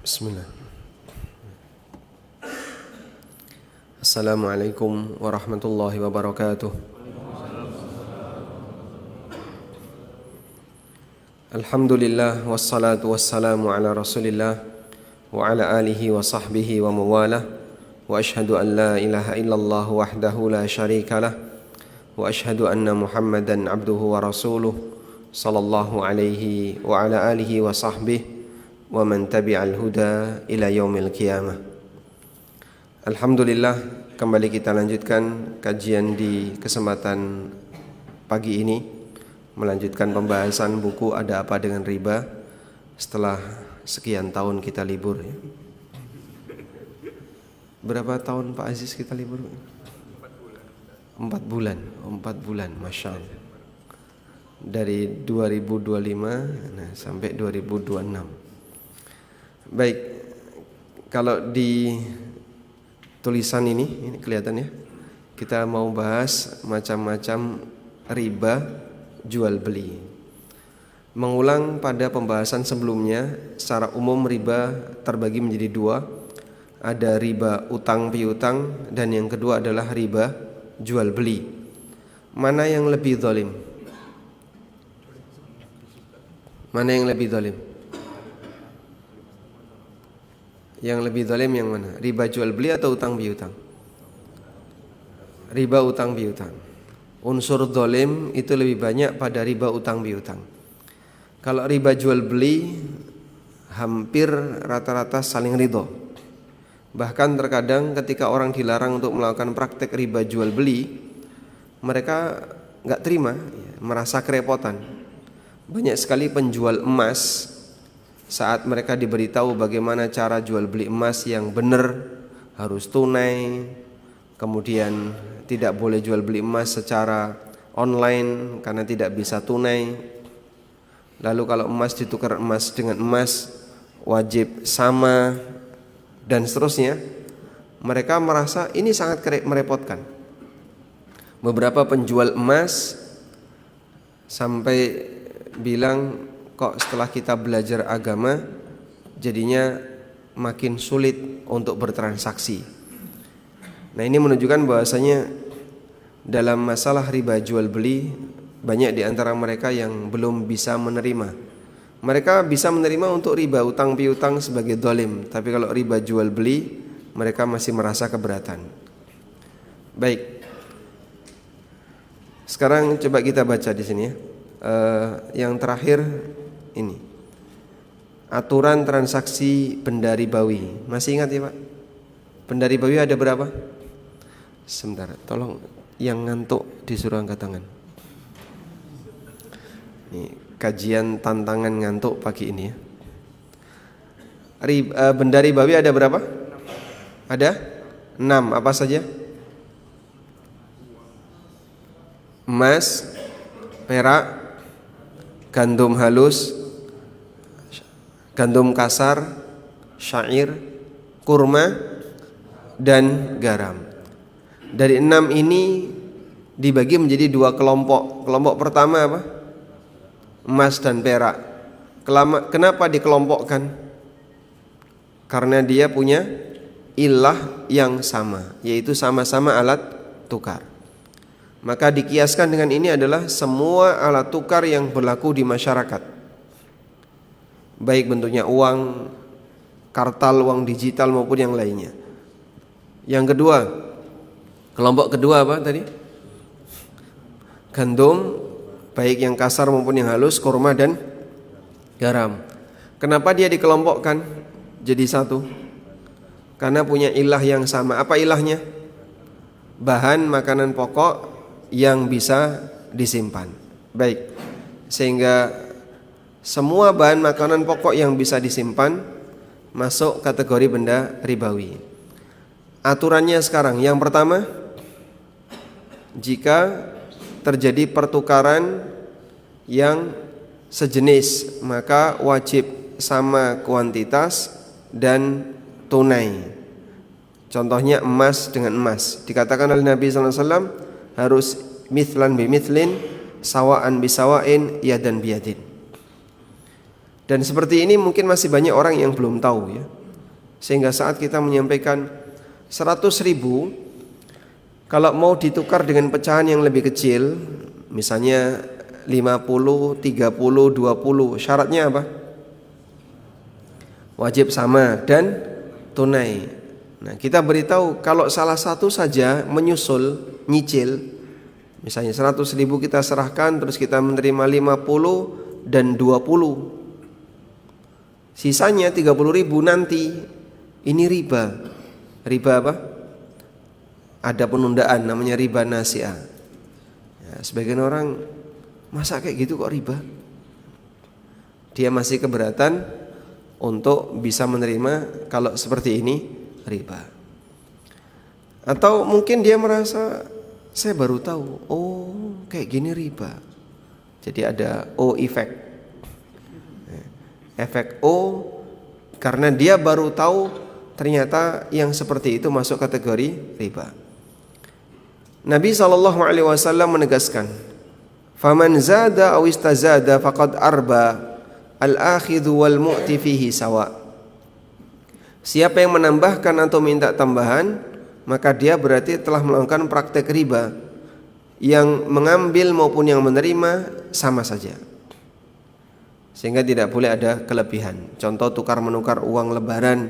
Bismillah. Assalamualaikum warahmatullahi wabarakatuh. Alhamdulillah wassalatu wassalamu ala Rasulillah wa ala alihi wa sahbihi wa mawalah. Wa ashhadu an la ilaha illallah wahdahu la syarikalah wa ashhadu anna Muhammadan abduhu wa rasuluh sallallahu alaihi wa ala alihi wa sahbihi wa man tabi'al huda ila yaumil qiyamah. Alhamdulillah, kembali kita lanjutkan kajian di kesempatan pagi ini, melanjutkan pembahasan buku Ada Apa Dengan Riba setelah sekian tahun kita libur. Berapa tahun Pak Aziz kita libur? 4 bulan. 4 bulan, Masya Allah. Dari 2025 sampai 2026. Baik, kalau di tulisan ini kelihatan ya, kita mau bahas macam-macam riba jual beli. Mengulang pada pembahasan sebelumnya, secara umum riba terbagi menjadi dua. Ada riba utang piutang dan yang kedua adalah riba jual beli. Mana yang lebih zalim? Mana yang lebih zalim? Yang lebih zalim yang mana? Riba jual beli atau utang piutang? Riba utang piutang. Unsur zalim itu lebih banyak pada riba utang piutang. Kalau riba jual beli hampir rata-rata saling ridho. Bahkan terkadang ketika orang dilarang untuk melakukan praktek riba jual beli, mereka enggak terima, merasa kerepotan. Banyak sekali penjual emas saat mereka diberitahu bagaimana cara jual beli emas yang benar, harus tunai, kemudian tidak boleh jual beli emas secara online karena tidak bisa tunai. Lalu kalau emas ditukar emas dengan emas wajib sama dan seterusnya, mereka merasa ini sangat merepotkan. Beberapa penjual emas sampai bilang, kok setelah kita belajar agama jadinya makin sulit untuk bertransaksi. Nah, ini menunjukkan bahwasanya dalam masalah riba jual beli banyak di antara mereka yang belum bisa menerima. Mereka bisa menerima untuk riba utang piutang sebagai zalim, tapi kalau riba jual beli mereka masih merasa keberatan. Baik. Sekarang coba kita baca di sini ya. Yang terakhir ini aturan transaksi benda ribawi. Masih ingat ya Pak? Benda ribawi ada berapa? Sebentar, tolong yang ngantuk disuruh angkat tangan. Ini kajian tantangan ngantuk pagi ini ya. Benda ribawi ada berapa? Ada 6. Apa saja? Emas, perak, gandum halus, gandum kasar, syair, kurma, dan garam. Dari 6 ini dibagi menjadi 2 kelompok. Kelompok pertama apa? Emas dan perak. Kenapa dikelompokkan? Karena dia punya ilah yang sama, yaitu sama-sama alat tukar. Maka dikiaskan dengan ini adalah semua alat tukar yang berlaku di masyarakat, baik bentuknya uang, kartal, uang digital maupun yang lainnya. Yang kedua, kelompok kedua apa tadi? Gandum, baik yang kasar maupun yang halus, kurma dan garam. Kenapa dia dikelompokkan jadi satu? Karena punya ilah yang sama. Apa ilahnya? Bahan makanan pokok yang bisa disimpan. Baik, sehingga semua bahan makanan pokok yang bisa disimpan masuk kategori benda ribawi. Aturannya sekarang, yang pertama, jika terjadi pertukaran yang sejenis maka wajib sama kuantitas dan tunai. Contohnya emas dengan emas. Dikatakan oleh Nabi SAW harus mithlan bi mithlin, sawaan bi sawain, yadan bi yadin. Dan seperti ini mungkin masih banyak orang yang belum tahu ya. Sehingga saat kita menyampaikan 100.000, kalau mau ditukar dengan pecahan yang lebih kecil, misalnya 50, 30, 20, syaratnya apa? Wajib sama dan tunai. Nah, kita beritahu kalau salah satu saja menyusul, nyicil, misalnya 100.000 kita serahkan, terus kita menerima 50 dan 20, sisanya 30.000 nanti, ini riba. Riba apa? Ada penundaan, namanya riba nasi'ah. Ya, sebagian orang, masa kayak gitu kok riba? Dia masih keberatan untuk bisa menerima kalau seperti ini riba. Atau mungkin dia merasa, saya baru tahu, oh kayak gini riba. Jadi ada O effect. Efek O, karena dia baru tahu ternyata yang seperti itu masuk kategori riba. Nabi SAW menegaskan, faman zada aw istazada faqad arba al-akhidhu wal mu'ti fihi sawa. Siapa yang menambahkan atau minta tambahan, maka dia berarti telah melakukan praktek riba. Yang mengambil maupun yang menerima sama saja. Sehingga tidak boleh ada kelebihan. Contoh tukar menukar uang lebaran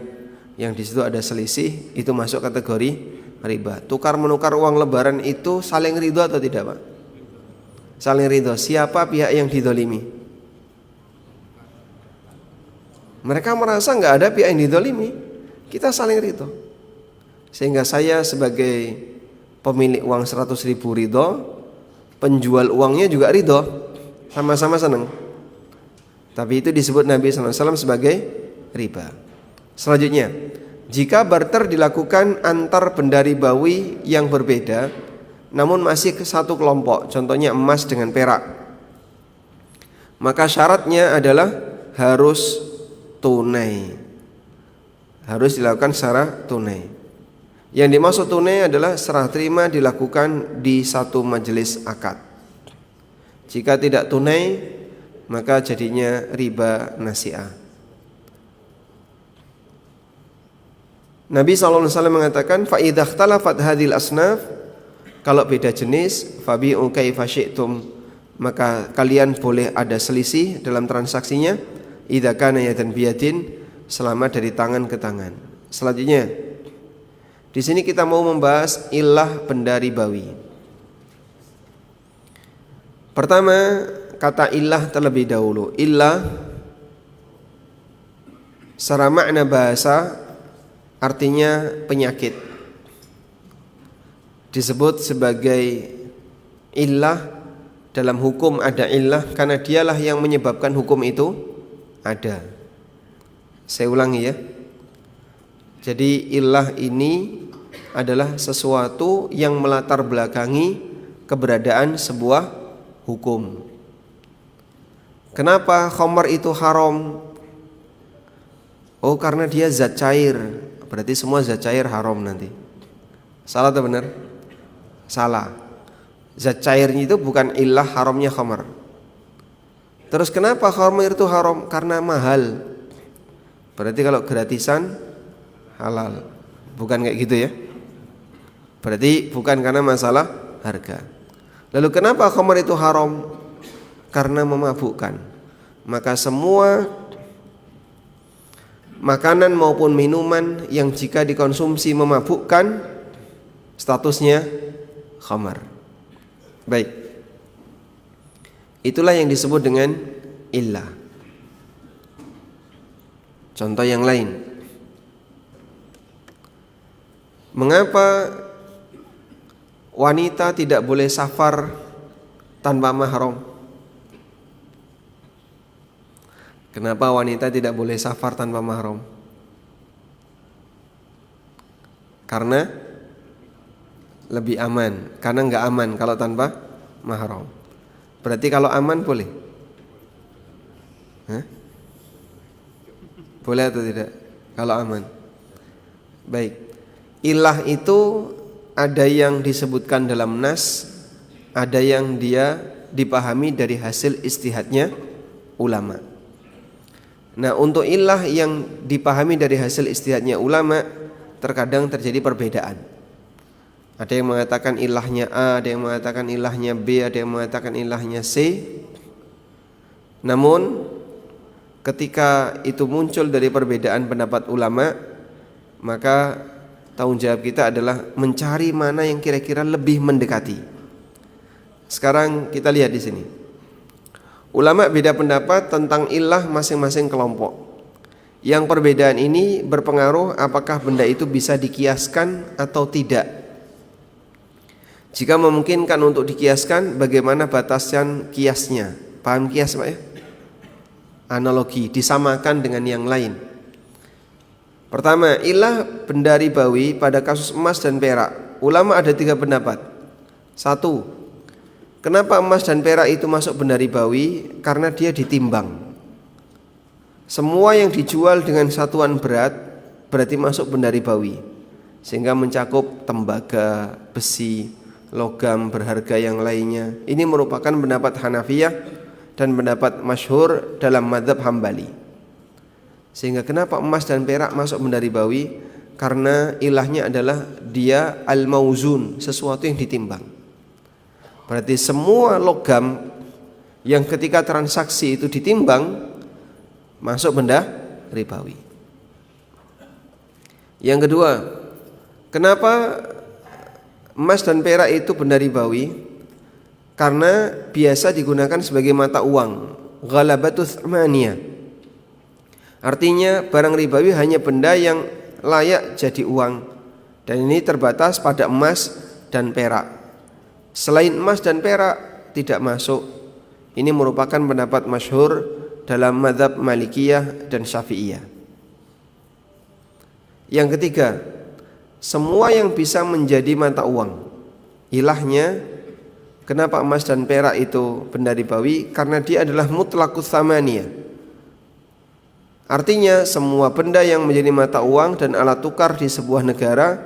yang di situ ada selisih, itu masuk kategori riba. Tukar menukar uang lebaran itu saling ridho atau tidak, Pak? Saling ridho. Siapa pihak yang didolimi? Mereka merasa nggak ada pihak yang didolimi. Kita saling ridho. Sehingga saya sebagai pemilik uang 100.000 ridho, penjual uangnya juga ridho, sama-sama senang. Tapi itu disebut Nabi SAW sebagai riba. Selanjutnya, jika barter dilakukan antar benda ribawi yang berbeda, namun masih ke satu kelompok, contohnya emas dengan perak, maka syaratnya adalah harus tunai. Harus dilakukan secara tunai. Yang dimaksud tunai adalah serah terima dilakukan di satu majelis akad. Jika tidak tunai, maka jadinya riba nasi'ah. Nabi SAW mengatakan, fa idza ikhtalafat hadhil asnaf, kalau beda jenis, fabi'u kaifa syi'tum, maka kalian boleh ada selisih dalam transaksinya, idza kana yadan biyadin, selama dari tangan ke tangan. Selanjutnya, di sini kita mau membahas illah benda ribawi. Pertama, kata illah terlebih dahulu. Illah secara makna bahasa artinya penyakit. Disebut sebagai illah dalam hukum, ada illah karena dialah yang menyebabkan hukum itu ada. Saya ulangi ya. Jadi illah ini adalah sesuatu yang melatar belakangi keberadaan sebuah hukum. Kenapa khamar itu haram? Oh, karena dia zat cair. Berarti semua zat cair haram nanti. Salah atau benar? Salah. Zat cairnya itu bukan illah haramnya khamar. Terus kenapa khamar itu haram? Karena mahal. Berarti kalau gratisan halal. Bukan kayak gitu ya. Berarti bukan karena masalah harga. Lalu kenapa khamar itu haram? Karena memabukkan. Maka semua makanan maupun minuman yang jika dikonsumsi memabukkan, statusnya khamar. Baik. Itulah yang disebut dengan illah. Contoh yang lain. Mengapa wanita tidak boleh safar tanpa mahram? Kenapa wanita tidak boleh safar tanpa mahram? Karena lebih aman. Karena enggak aman kalau tanpa mahram. Berarti kalau aman boleh? Hah? Boleh atau tidak? Kalau aman. Baik. Ilah itu ada yang disebutkan dalam nas, ada yang dia dipahami dari hasil ijtihadnya ulama. Nah, untuk ilah yang dipahami dari hasil ijtihadnya ulama terkadang terjadi perbedaan. Ada yang mengatakan ilahnya A, ada yang mengatakan ilahnya B, ada yang mengatakan ilahnya C. Namun ketika itu muncul dari perbedaan pendapat ulama, maka tanggung jawab kita adalah mencari mana yang kira-kira lebih mendekati. Sekarang kita lihat di sini. Ulama beda pendapat tentang ilah masing-masing kelompok. Yang perbedaan ini berpengaruh apakah benda itu bisa dikiaskan atau tidak. Jika memungkinkan untuk dikiaskan, bagaimana batasan kiasnya? Paham kias, Pak ya? Analogi, disamakan dengan yang lain. Pertama, ilah benda ribawi pada kasus emas dan perak. Ulama ada 3 pendapat. 1. Kenapa emas dan perak itu masuk benda ribawi? Karena dia ditimbang. Semua yang dijual dengan satuan berat berarti masuk benda ribawi, sehingga mencakup tembaga, besi, logam berharga yang lainnya. Ini merupakan pendapat Hanafiyah dan pendapat masyhur dalam mazhab Hambali. Sehingga kenapa emas dan perak masuk benda ribawi? Karena ilahnya adalah dia al-mauzun, sesuatu yang ditimbang. Berarti semua logam yang ketika transaksi itu ditimbang masuk benda ribawi. Yang kedua, kenapa emas dan perak itu benda ribawi? Karena biasa digunakan sebagai mata uang, ghalabatus tsamaniyah. Artinya barang ribawi hanya benda yang layak jadi uang, dan ini terbatas pada emas dan perak. Selain emas dan perak tidak masuk. Ini merupakan pendapat masyhur dalam mazhab Malikiyah dan Syafi'iyah. Yang ketiga, semua yang bisa menjadi mata uang. Ilahnya, kenapa emas dan perak itu benda ribawi? Karena dia adalah mutlaqus tsamaniyah. Artinya semua benda yang menjadi mata uang dan alat tukar di sebuah negara,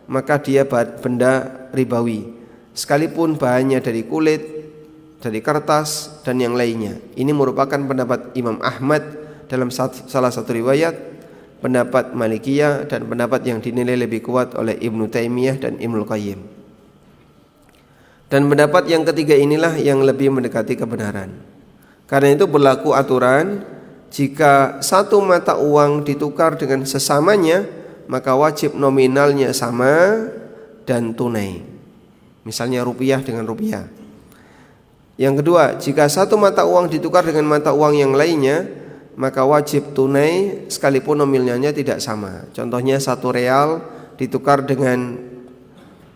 maka dia benda ribawi. Sekalipun bahannya dari kulit, dari kertas, dan yang lainnya. Ini merupakan pendapat Imam Ahmad dalam salah satu riwayat, pendapat Malikiyah, dan pendapat yang dinilai lebih kuat oleh Ibnu Taimiyah dan Ibnu Qayyim. Dan pendapat yang ketiga inilah yang lebih mendekati kebenaran. Karena itu berlaku aturan, jika satu mata uang ditukar dengan sesamanya, maka wajib nominalnya sama dan tunai. Misalnya rupiah dengan rupiah. Yang kedua, jika satu mata uang ditukar dengan mata uang yang lainnya, maka wajib tunai sekalipun nominalnya tidak sama. Contohnya 1 real ditukar dengan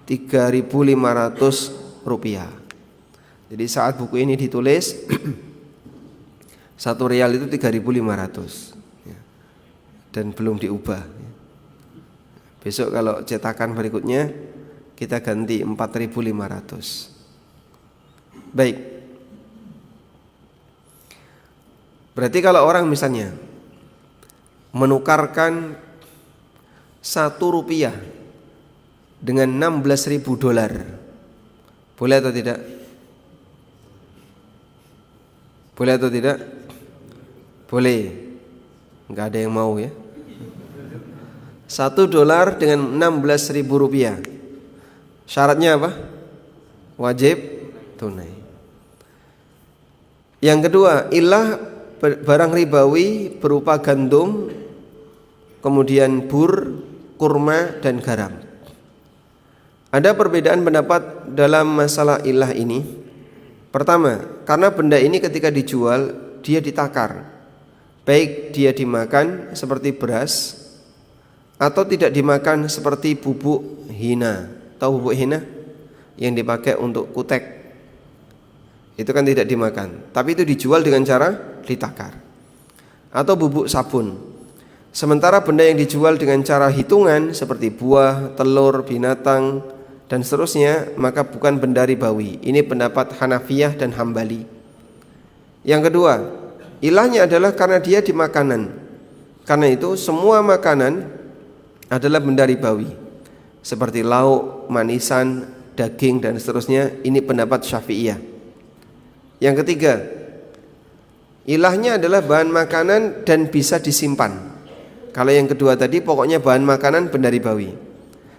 3.500 rupiah. Jadi saat buku ini ditulis 1 real itu 3.500 dan belum diubah. Besok kalau cetakan berikutnya kita ganti 4.500. Baik. Berarti kalau orang misalnya menukarkan 1 rupiah dengan 16.000 dolar, boleh atau tidak? Boleh atau tidak? Boleh. Enggak ada yang mau ya. 1 dolar dengan 16.000 rupiah. Syaratnya apa? Wajib tunai. Yang kedua, ilah barang ribawi berupa gandum, kemudian bur, kurma, dan garam. Ada perbedaan pendapat dalam masalah ilah ini. Pertama, karena benda ini ketika dijual dia ditakar, baik dia dimakan seperti beras atau tidak dimakan seperti bubuk hina. Tahu bubuk hina yang dipakai untuk kutek? Itu kan tidak dimakan, tapi itu dijual dengan cara ditakar. Atau bubuk sabun. Sementara benda yang dijual dengan cara hitungan seperti buah, telur, binatang, dan seterusnya, maka bukan benda ribawi. Ini pendapat Hanafiyah dan Hambali. Yang kedua, ilahnya adalah karena dia di makanan. Karena itu semua makanan adalah benda ribawi, seperti lauk, manisan, daging, dan seterusnya. Ini pendapat Syafi'iyah. Yang ketiga, Ilahnya adalah bahan makanan dan bisa disimpan. Kalau yang kedua tadi pokoknya bahan makanan benda ribawi.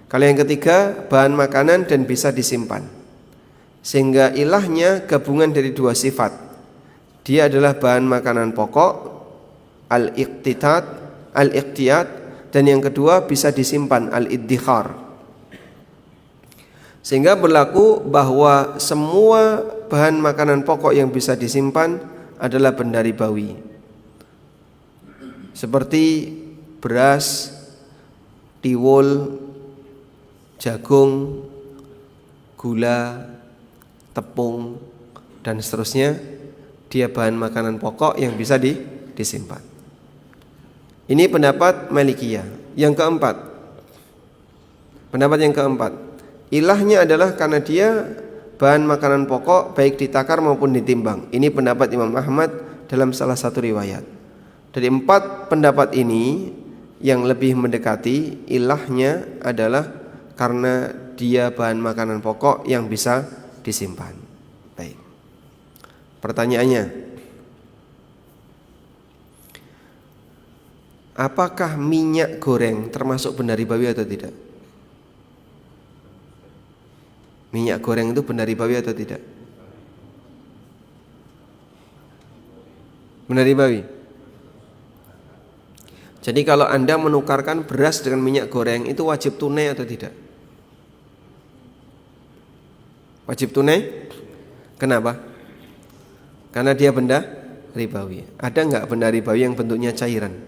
Kalau yang ketiga bahan makanan dan bisa disimpan. Sehingga ilahnya gabungan dari dua sifat. Dia adalah bahan makanan pokok, al-iqtiyat, dan yang kedua bisa disimpan, al-iddikhar. Sehingga berlaku bahwa semua bahan makanan pokok yang bisa disimpan adalah benda ribawi. Seperti beras, tiwul, jagung, gula, tepung, dan seterusnya. Dia bahan makanan pokok yang bisa disimpan. Ini pendapat Malikiyah. Yang keempat, pendapat yang keempat, ilahnya adalah karena dia bahan makanan pokok baik ditakar maupun ditimbang. Ini pendapat Imam Ahmad dalam salah satu riwayat. Dari 4 pendapat ini yang lebih mendekati ilahnya adalah karena dia bahan makanan pokok yang bisa disimpan. Baik. Pertanyaannya, apakah minyak goreng termasuk benda ribawi atau tidak? Minyak goreng itu benda ribawi atau tidak? Benda ribawi. Jadi kalau Anda menukarkan beras dengan minyak goreng itu wajib tunai atau tidak? Wajib tunai? Kenapa? Karena dia benda ribawi. Ada enggak benda ribawi yang bentuknya cairan?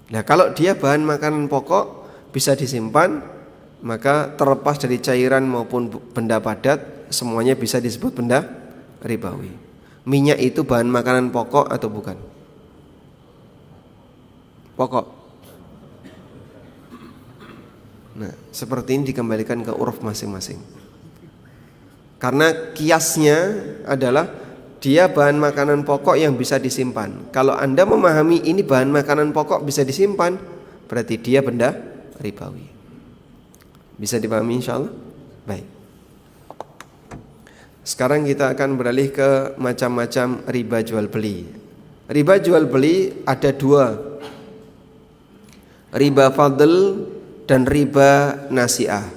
Nah, kalau dia bahan makanan pokok bisa disimpan, maka terlepas dari cairan maupun benda padat, semuanya bisa disebut benda ribawi. Minyak itu bahan makanan pokok atau bukan? Pokok. Nah, seperti ini dikembalikan ke uruf masing-masing. Karena kiasnya adalah dia bahan makanan pokok yang bisa disimpan. Kalau Anda memahami ini bahan makanan pokok bisa disimpan, berarti dia benda ribawi. Bisa dipahami insyaallah? Baik. Sekarang kita akan beralih ke macam-macam riba jual beli. Riba jual beli ada 2. Riba fadl dan riba nasi'ah.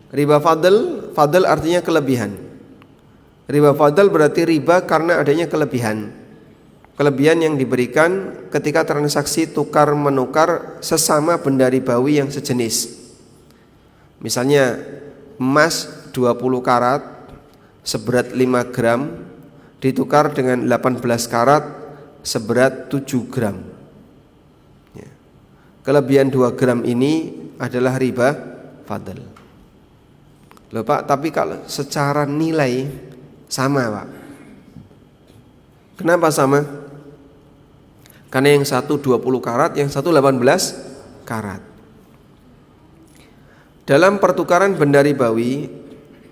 Riba fadl artinya kelebihan. Riba fadl berarti riba karena adanya kelebihan. Kelebihan yang diberikan ketika transaksi tukar menukar sesama benda ribawi yang sejenis. Misalnya emas 20 karat seberat 5 gram ditukar dengan 18 karat seberat 7 gram. Ya. Kelebihan 2 gram ini adalah riba fadl. Loh Pak, tapi kalau secara nilai sama Pak. Kenapa sama? Karena yang satu 20 karat, yang satu 18 karat. Dalam pertukaran benda ribawi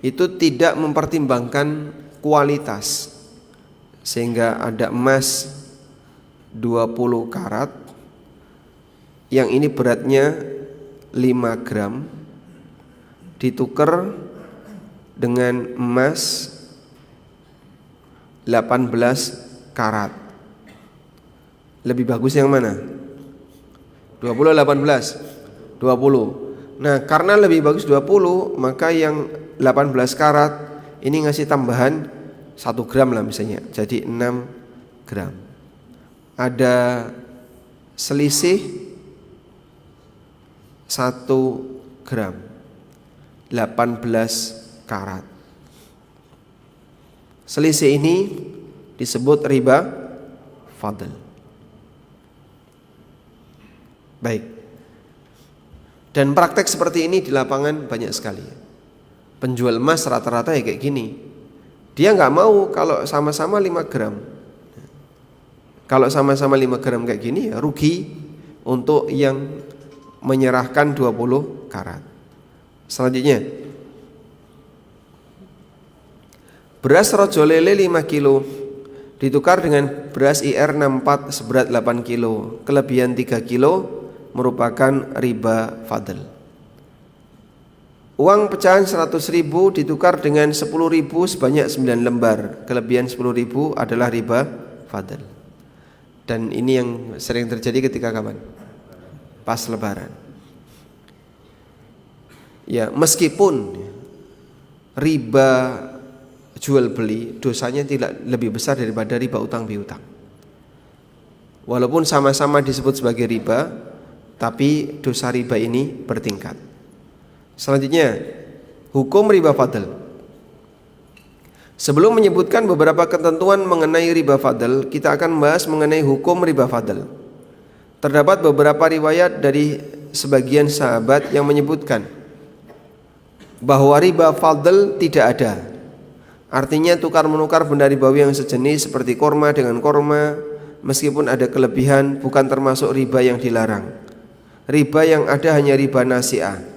itu tidak mempertimbangkan kualitas. Sehingga ada emas 20 karat yang ini beratnya 5 gram ditukar dengan emas 18 karat. Lebih bagus yang mana? 20 18? 20. Nah, karena lebih bagus 20, maka yang 18 karat ini ngasih tambahan 1 gram lah misalnya, jadi 6 gram. Ada selisih 1 gram, 18 karat. Selisih ini disebut riba fadl. Baik. Dan praktek seperti ini di lapangan banyak sekali. Penjual emas rata-rata ya kayak gini. Dia nggak mau kalau sama-sama 5 gram. Kalau sama-sama 5 gram kayak gini ya rugi untuk yang menyerahkan 20 karat. Selanjutnya, beras rojo lele 5 kilo ditukar dengan beras IR64 seberat 8 kilo. Kelebihan 3 kilo merupakan riba fadl. Uang pecahan 100.000 ditukar dengan 10.000 sebanyak 9 lembar. Kelebihan 10.000 adalah riba fadl. Dan ini yang sering terjadi ketika kapan? Pas lebaran. Ya, meskipun riba jual beli dosanya tidak lebih besar daripada riba utang piutang. Walaupun sama-sama disebut sebagai riba, tapi dosa riba ini bertingkat. Selanjutnya, hukum riba fadl. Sebelum menyebutkan beberapa ketentuan mengenai riba fadl, kita akan membahas mengenai hukum riba fadl. Terdapat beberapa riwayat dari sebagian sahabat yang menyebutkan bahwa riba fadl tidak ada. Artinya tukar-menukar benda ribawi yang sejenis seperti korma dengan korma, meskipun ada kelebihan, bukan termasuk riba yang dilarang. Riba yang ada hanya riba nasi'ah.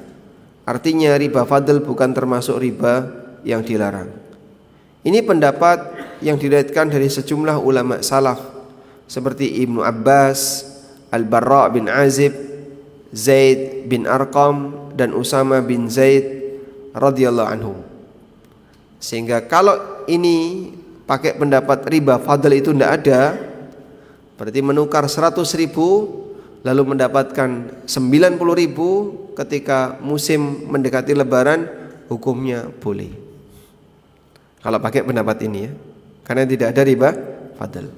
Artinya riba fadl bukan termasuk riba yang dilarang. Ini pendapat yang diriwayatkan dari sejumlah ulama salaf seperti Ibnu Abbas, Al-Barra bin Azib, Zaid bin Arqam, dan Usama bin Zaid radhiyallahu anhum. Sehingga kalau ini pakai pendapat riba fadl itu tidak ada, berarti menukar 100.000 lalu mendapatkan 90.000 ketika musim mendekati lebaran, hukumnya boleh. Kalau pakai pendapat ini ya, karena tidak ada riba fadl.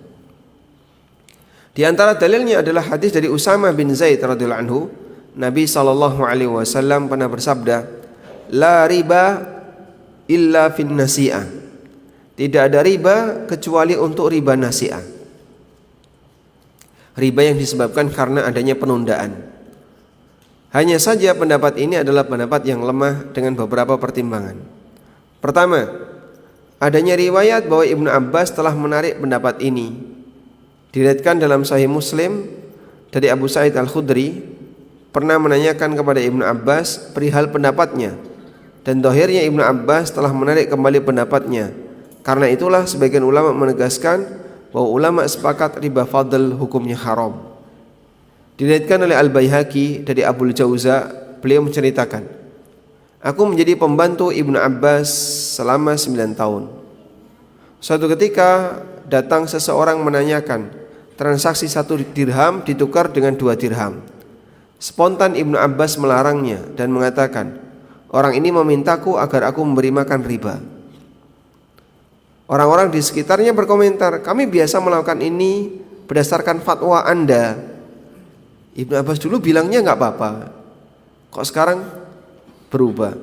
Di antara dalilnya adalah hadis dari Usama bin Zaid radhiyallahu anhu. Nabi SAW pernah bersabda, la riba illa fin nasi'ah. Tidak ada riba kecuali untuk riba nasi'ah. Riba yang disebabkan karena adanya penundaan. Hanya saja pendapat ini adalah pendapat yang lemah dengan beberapa pertimbangan. Pertama, adanya riwayat bahwa Ibnu Abbas telah menarik pendapat ini. Diriwayatkan dalam Sahih Muslim dari Abu Sa'id Al-Khudri pernah menanyakan kepada Ibnu Abbas perihal pendapatnya, dan dohirnya Ibnu Abbas telah menarik kembali pendapatnya. Karena itulah sebagian ulama menegaskan bahwa ulama sepakat riba fadl hukumnya haram. Diriwayatkan oleh Al-Baihaqi dari Abul Jauza, beliau menceritakan, aku menjadi pembantu Ibnu Abbas selama 9 tahun. Suatu ketika datang seseorang menanyakan transaksi 1 dirham ditukar dengan 2 dirham. Spontan Ibnu Abbas melarangnya dan mengatakan, orang ini memintaku agar aku memberi makan riba. Orang-orang di sekitarnya berkomentar, kami biasa melakukan ini berdasarkan fatwa Anda. Ibnu Abbas dulu bilangnya enggak apa-apa, kok sekarang berubah?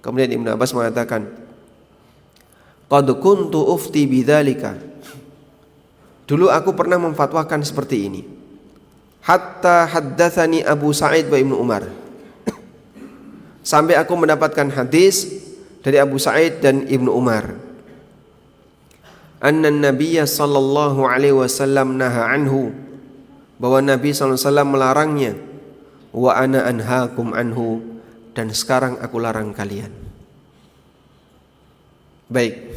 Kemudian Ibnu Abbas mengatakan, qad kuntu ufti bidzalika. Dulu aku pernah memfatwakan seperti ini. Hatta haddatsani Abu Sa'id wa Ibnu Umar. Sampai aku mendapatkan hadis dari Abu Sa'id dan Ibnu Umar. Anna Nabiyya sallallahu alaihi wasallam naha anhu, bahwa Nabi sallallahu alaihi wasallam melarangnya. Wa ana anhaakum anhu, dan sekarang aku larang kalian. Baik.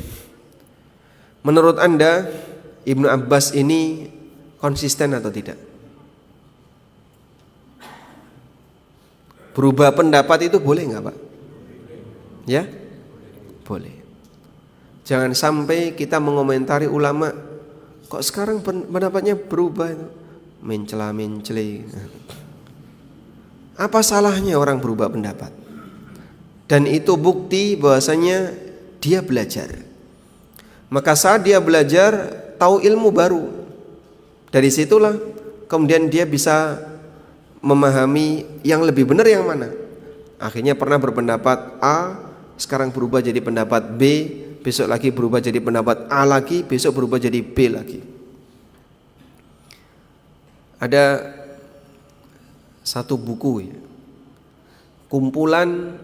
Menurut Anda Ibnu Abbas ini konsisten atau tidak? Berubah pendapat itu boleh enggak, Pak? Ya? Boleh. Jangan sampai kita mengomentari ulama, kok sekarang pendapatnya berubah itu, mencela-mencela. Apa salahnya orang berubah pendapat? Dan itu bukti bahwasanya dia belajar. Maka saat dia belajar, tahu ilmu baru, dari situlah kemudian dia bisa memahami yang lebih benar yang mana. Akhirnya pernah berpendapat A, sekarang berubah jadi pendapat B, besok lagi berubah jadi pendapat A lagi, besok berubah jadi B lagi. Ada satu buku ya, kumpulan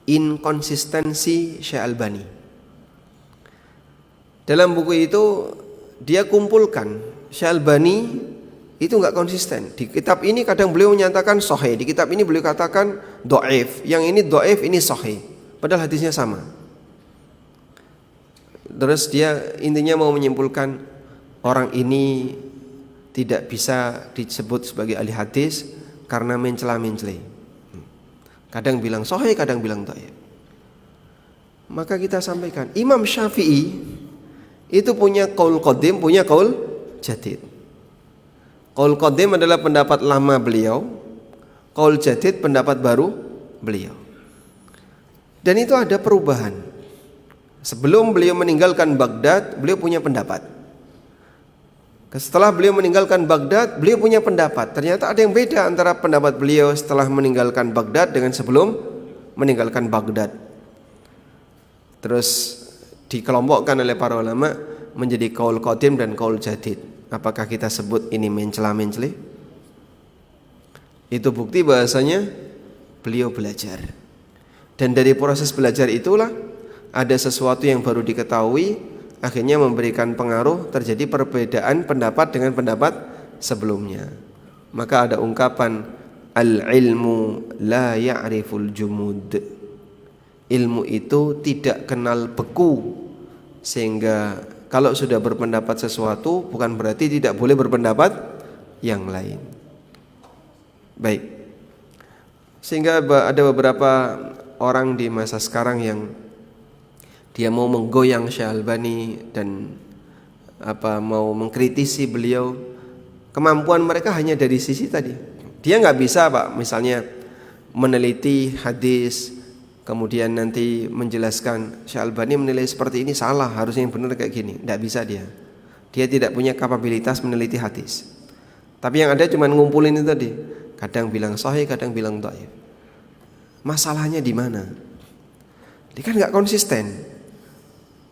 inkonsistensi Syekh Albani. Dalam buku itu dia kumpulkan Syekh Albani itu enggak konsisten. Di kitab ini kadang beliau menyatakan sahih, di kitab ini beliau katakan dhaif, yang ini dhaif, ini sahih, padahal hadisnya sama. Terus dia intinya mau menyimpulkan orang ini tidak bisa disebut sebagai ahli hadis karena mencela-mencela. Kadang bilang sahih, kadang bilang dhaif. Maka kita sampaikan, Imam Syafi'i itu punya qaul qadim, punya qaul jadid. Qaul qadim adalah pendapat lama beliau, qaul jadid pendapat baru beliau. Dan itu ada perubahan. Sebelum beliau meninggalkan Baghdad, beliau punya pendapat. Setelah beliau meninggalkan Baghdad, beliau punya pendapat. Ternyata ada yang beda antara pendapat beliau setelah meninggalkan Baghdad dengan sebelum meninggalkan Baghdad. Terus dikelompokkan oleh para ulama menjadi qaul qadim dan qaul jadid. Apakah kita sebut ini mencela-mencela? Itu bukti bahasanya beliau belajar. Dan dari proses belajar itulah ada sesuatu yang baru diketahui, akhirnya memberikan pengaruh, terjadi perbedaan pendapat dengan pendapat sebelumnya. Maka ada ungkapan al-ilmu la ya'riful jumud. Ilmu itu tidak kenal beku, sehingga kalau sudah berpendapat sesuatu bukan berarti tidak boleh berpendapat yang lain. Baik. Sehingga ada beberapa orang di masa sekarang yang dia mau menggoyang Syekh Albani dan mau mengkritisi beliau. Kemampuan mereka hanya dari sisi tadi. Dia nggak bisa Pak, misalnya meneliti hadis, kemudian nanti menjelaskan Syekh Albani menilai seperti ini salah, harusnya yang benar kayak gini. Nggak bisa dia. Dia tidak punya kapabilitas meneliti hadis. Tapi yang ada cuma ngumpulin itu tadi. Kadang bilang sahih, kadang bilang dhaif. Masalahnya di mana? Dia kan nggak konsisten.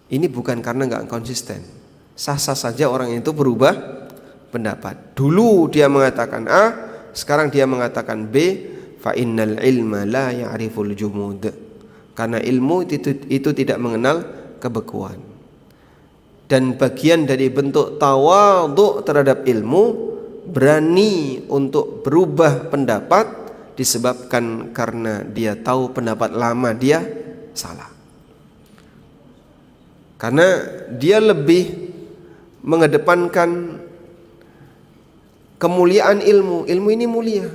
Ini bukan karena nggak konsisten. Sah-sah saja orang itu berubah pendapat. Dulu dia mengatakan A, sekarang dia mengatakan B. Fa innal ilma la ya'riful jumud. Karena ilmu itu tidak mengenal kebekuan. Dan bagian dari bentuk tawadhu terhadap ilmu, berani untuk berubah pendapat disebabkan karena dia tahu pendapat lama dia salah. Karena dia lebih mengedepankan kemuliaan ilmu. Ilmu ini mulia.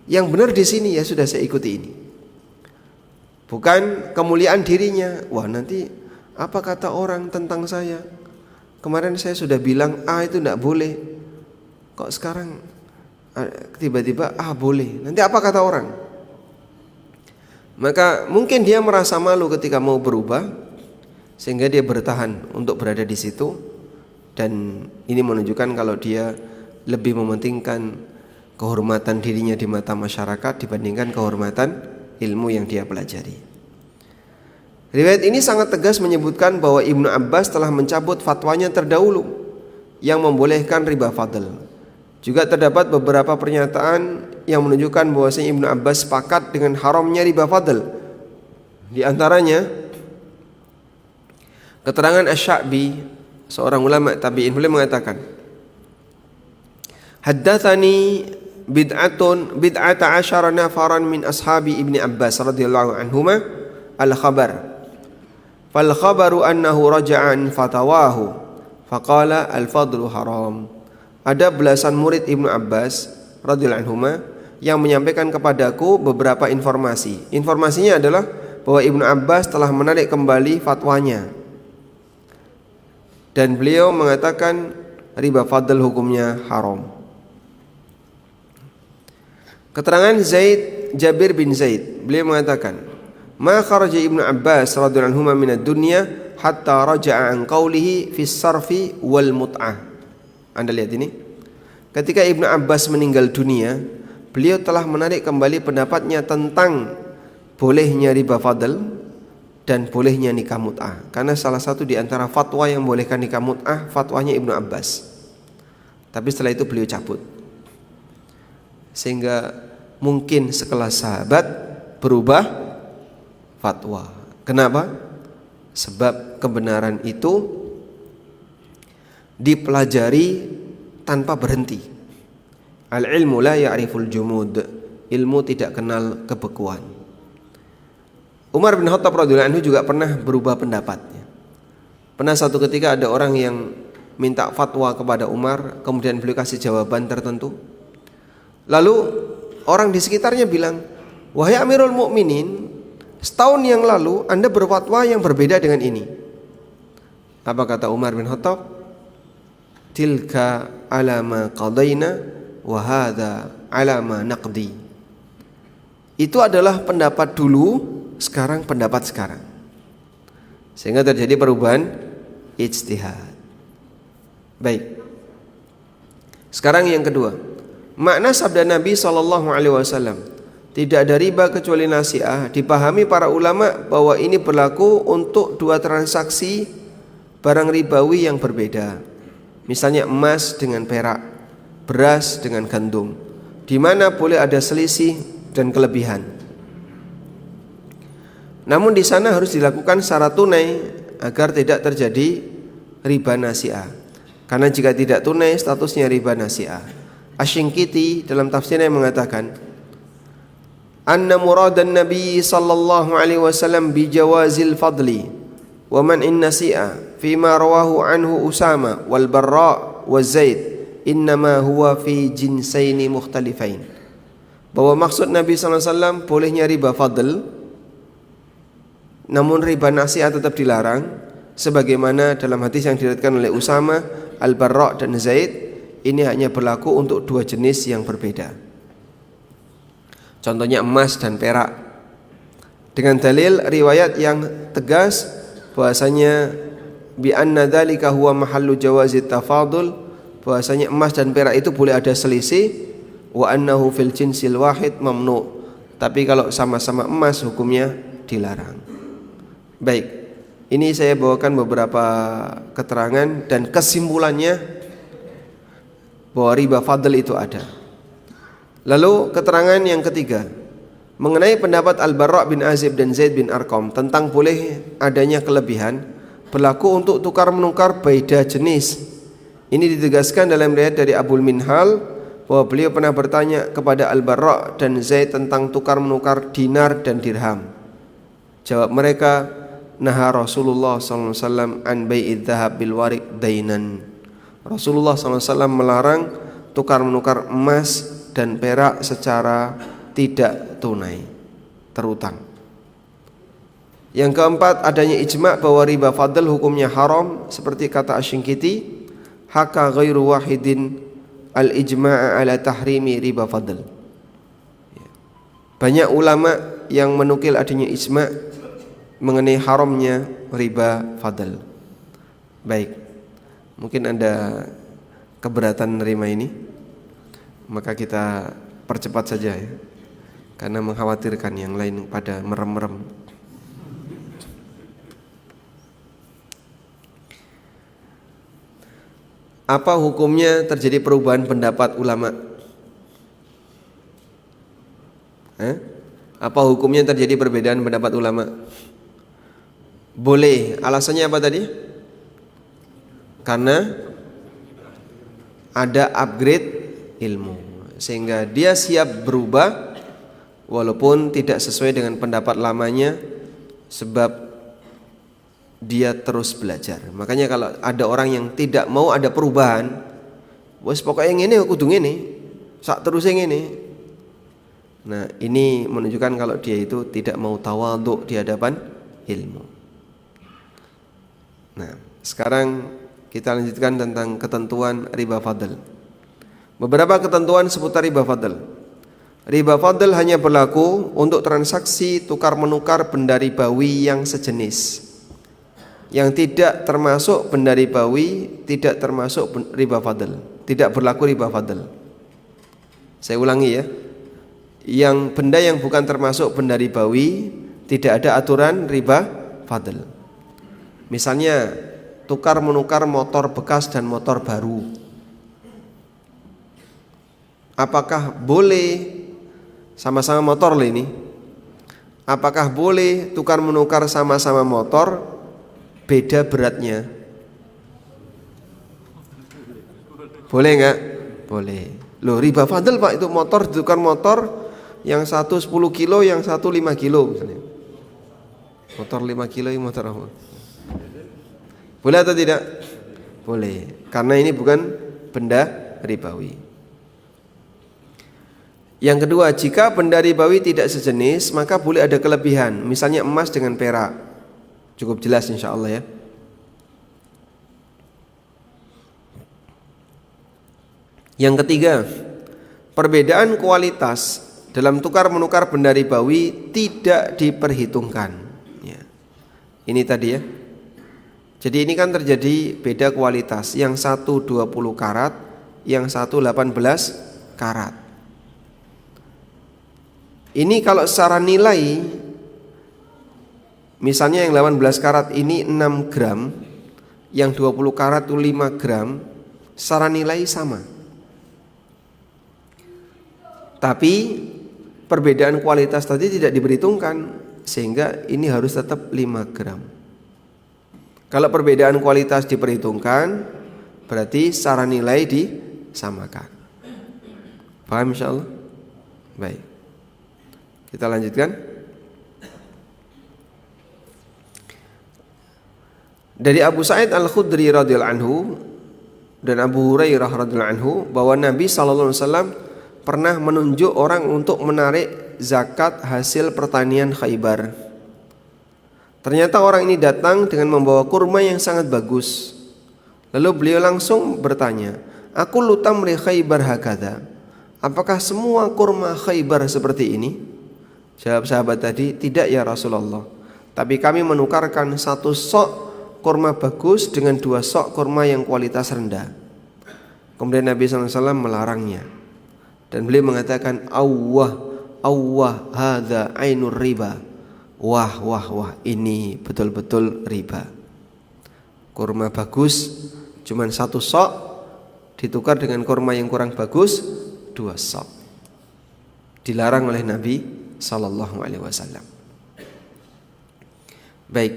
Yang benar di sini ya sudah saya ikuti ini. Bukan kemuliaan dirinya. Wah, nanti apa kata orang tentang saya? Kemarin saya sudah bilang A itu tidak boleh. Kok sekarang tiba-tiba A boleh? Nanti apa kata orang? Maka mungkin dia merasa malu ketika mau berubah, sehingga dia bertahan untuk berada di situ. Dan ini menunjukkan kalau dia lebih mementingkan kehormatan dirinya di mata masyarakat dibandingkan kehormatan ilmu yang dia pelajari. Riwayat ini sangat tegas menyebutkan bahwa Ibnu Abbas telah mencabut fatwanya terdahulu yang membolehkan riba fadl. Juga terdapat beberapa pernyataan yang menunjukkan bahwasanya Ibnu Abbas sepakat dengan haramnya riba fadl. Di antaranya keterangan Asy-Sya'bi, seorang ulama tabi'in, beliau mengatakan, haddatsani bid'ata asyara nafaran min ashabi Ibni Abbas radhiyallahu anhuma al-khabar. Fal khabaru annahu raja'an fatawahu faqala al-fadlu haram. Ada belasan murid Ibnu Abbas radhiyallahu anhuma yang menyampaikan kepadaku beberapa informasi. Informasinya adalah bahwa Ibnu Abbas telah menarik kembali fatwanya. Dan beliau mengatakan riba fadl hukumnya haram. Keterangan Jabir bin Zaid, beliau mengatakan, ma kharaja Ibnu Abbas radhiyallahu anhu minad dunya hatta raja'a an qawlihi fi sarfi wal mut'ah. Anda lihat ini. Ketika Ibnu Abbas meninggal dunia, beliau telah menarik kembali pendapatnya tentang bolehnya riba fadl dan bolehnya nikah mut'ah. Karena salah satu di antara fatwa yang bolehkan nikah mut'ah fatwanya Ibnu Abbas. Tapi setelah itu beliau cabut. Sehingga mungkin sekelas sahabat berubah fatwa. Kenapa? Sebab kebenaran itu dipelajari tanpa berhenti. Al-ilmu la ya'riful jumud. Ilmu tidak kenal kebekuan. Umar bin Khattab radhiyallahu anhu juga pernah berubah pendapatnya. Pernah satu ketika ada orang yang minta fatwa kepada Umar, kemudian beliau kasih jawaban tertentu. Lalu orang di sekitarnya bilang, Wahai Amirul Mukminin, setahun yang lalu Anda berfatwa yang berbeda dengan ini. Apa kata Umar bin Khattab? Tilka alama qadaina wa hadza alama naqdi. Itu adalah pendapat dulu, sekarang pendapat sekarang. Sehingga terjadi perubahan ijtihad. Baik. Sekarang yang kedua, makna sabda Nabi SAW, tidak ada riba kecuali nasi'ah, dipahami para ulama bahwa ini berlaku untuk dua transaksi barang ribawi yang berbeda. Misalnya emas dengan perak, beras dengan gandum, di mana boleh ada selisih dan kelebihan. Namun di sana harus dilakukan secara tunai agar tidak terjadi riba nasi'ah. Karena jika tidak tunai statusnya riba nasi'ah. Asy-Syinkiti dalam tafsirnya mengatakan, anna muradan Nabi sallallahu alaihi wasallam bi jawazil fadli wa man in nasi'a fima rawahu anhu Usama wal Barra wa Zaid innama huwa fi jinsaini mukhtalifain. Bahwa maksud Nabi sallallahu alaihi wasallam bolehnya riba fadl, namun riba nasi'ah tetap dilarang, sebagaimana dalam hadis yang diriwayatkan oleh Usama, Al Barra dan Zaid, ini hanya berlaku untuk dua jenis yang berbeda. Contohnya emas dan perak, dengan dalil riwayat yang tegas bahwasanya bi anna dzalika huwa mahallu jawazit tafadul, bahwasanya emas dan perak itu boleh ada selisih, wa annahu fil jinsil wahid mamnu, tapi kalau sama-sama emas hukumnya dilarang. Baik, ini saya bawakan beberapa keterangan dan kesimpulannya bahwa riba fadl itu ada. Lalu keterangan yang ketiga mengenai pendapat Al-Barra bin Azib dan Zaid bin Arqam tentang boleh adanya kelebihan berlaku untuk tukar menukar beda jenis. Ini ditegaskan dalam riwayat dari Abul Minhal bahwa beliau pernah bertanya kepada Al-Barra dan Zaid tentang tukar menukar dinar dan dirham. Jawab mereka, naha Rasulullah SAW an bai'id dhahab bil warik dainan. Rasulullah SAW melarang tukar menukar emas dan perak secara tidak tunai, terutang. Yang keempat, adanya ijma' bahwa riba fadl hukumnya haram, seperti kata Asy-Syinkiti, haka ghairu wahidin al-ijma' ala tahrimi riba fadl. Banyak ulama yang menukil adanya ijma' mengenai haramnya riba fadl. Baik, mungkin Anda keberatan menerima ini, maka kita percepat saja ya, karena mengkhawatirkan yang lain pada merem-merem. Apa hukumnya terjadi perubahan pendapat ulama? Apa hukumnya terjadi perbedaan pendapat ulama? Boleh. Alasannya apa tadi? Karena ada upgrade ilmu, sehingga dia siap berubah walaupun tidak sesuai dengan pendapat lamanya, sebab dia terus belajar. Makanya kalau ada orang yang tidak mau ada perubahan, wes pokoknya ngene kudu ngene, sak terus ngene. Nah, ini menunjukkan kalau dia itu tidak mau tawadhu di hadapan ilmu. Nah, sekarang kita lanjutkan tentang ketentuan riba fadl. Beberapa ketentuan seputar riba fadl. Riba fadl hanya berlaku untuk transaksi tukar menukar benda ribawi yang sejenis. Yang tidak termasuk benda ribawi tidak termasuk riba fadl, tidak berlaku riba fadl. Saya ulangi ya. Yang benda yang bukan termasuk benda ribawi tidak ada aturan riba fadl. Misalnya tukar menukar motor bekas dan motor baru. Apakah boleh sama-sama motor lah ini? Apakah boleh tukar menukar sama-sama motor beda beratnya? Boleh enggak? Boleh. Loh, riba fadl Pak, itu motor tukar motor, yang satu 10 kilo, yang satu 5 kilo misalnya. Motor 5 kilo, ini motor apa? Boleh atau tidak? Boleh. Karena ini bukan benda ribawi. Yang kedua, jika benda ribawi tidak sejenis, maka boleh ada kelebihan, misalnya emas dengan perak. Cukup jelas insya Allah ya. Yang ketiga, perbedaan kualitas dalam tukar menukar benda ribawi tidak diperhitungkan ya. Ini tadi ya. Jadi ini kan terjadi beda kualitas, yang satu 20 karat, yang satu 18 karat. Ini kalau secara nilai, misalnya yang 18 karat ini 6 gram, yang 20 karat itu 5 gram, secara nilai sama. Tapi perbedaan kualitas tadi tidak diperhitungkan, sehingga ini harus tetap 5 gram. Kalau perbedaan kualitas diperhitungkan, berarti secara nilai disamakan. Paham insyaallah? Baik. Kita lanjutkan. Dari Abu Sa'id Al-Khudri radhiyallahu anhu dan Abu Hurairah radhiyallahu anhu bahwa Nabi sallallahu alaihi wasallam pernah menunjuk orang untuk menarik zakat hasil pertanian Khaybar. Ternyata orang ini datang dengan membawa kurma yang sangat bagus. Lalu beliau langsung bertanya, "Aku lutamri Khaybar hakadha." Apakah semua kurma Khaybar seperti ini? Jawab sahabat tadi, "Tidak ya Rasulullah. Tapi kami menukarkan 1 sok kurma bagus dengan 2 sok kurma yang kualitas rendah." Kemudian Nabi SAW melarangnya. Dan beliau mengatakan, "Awwah hadza ainur riba." Wah, ini betul-betul riba. Kurma bagus cuman 1 sok ditukar dengan kurma yang kurang bagus 2 sok. Dilarang oleh Nabi sallallahu alaihi wasallam. Baik.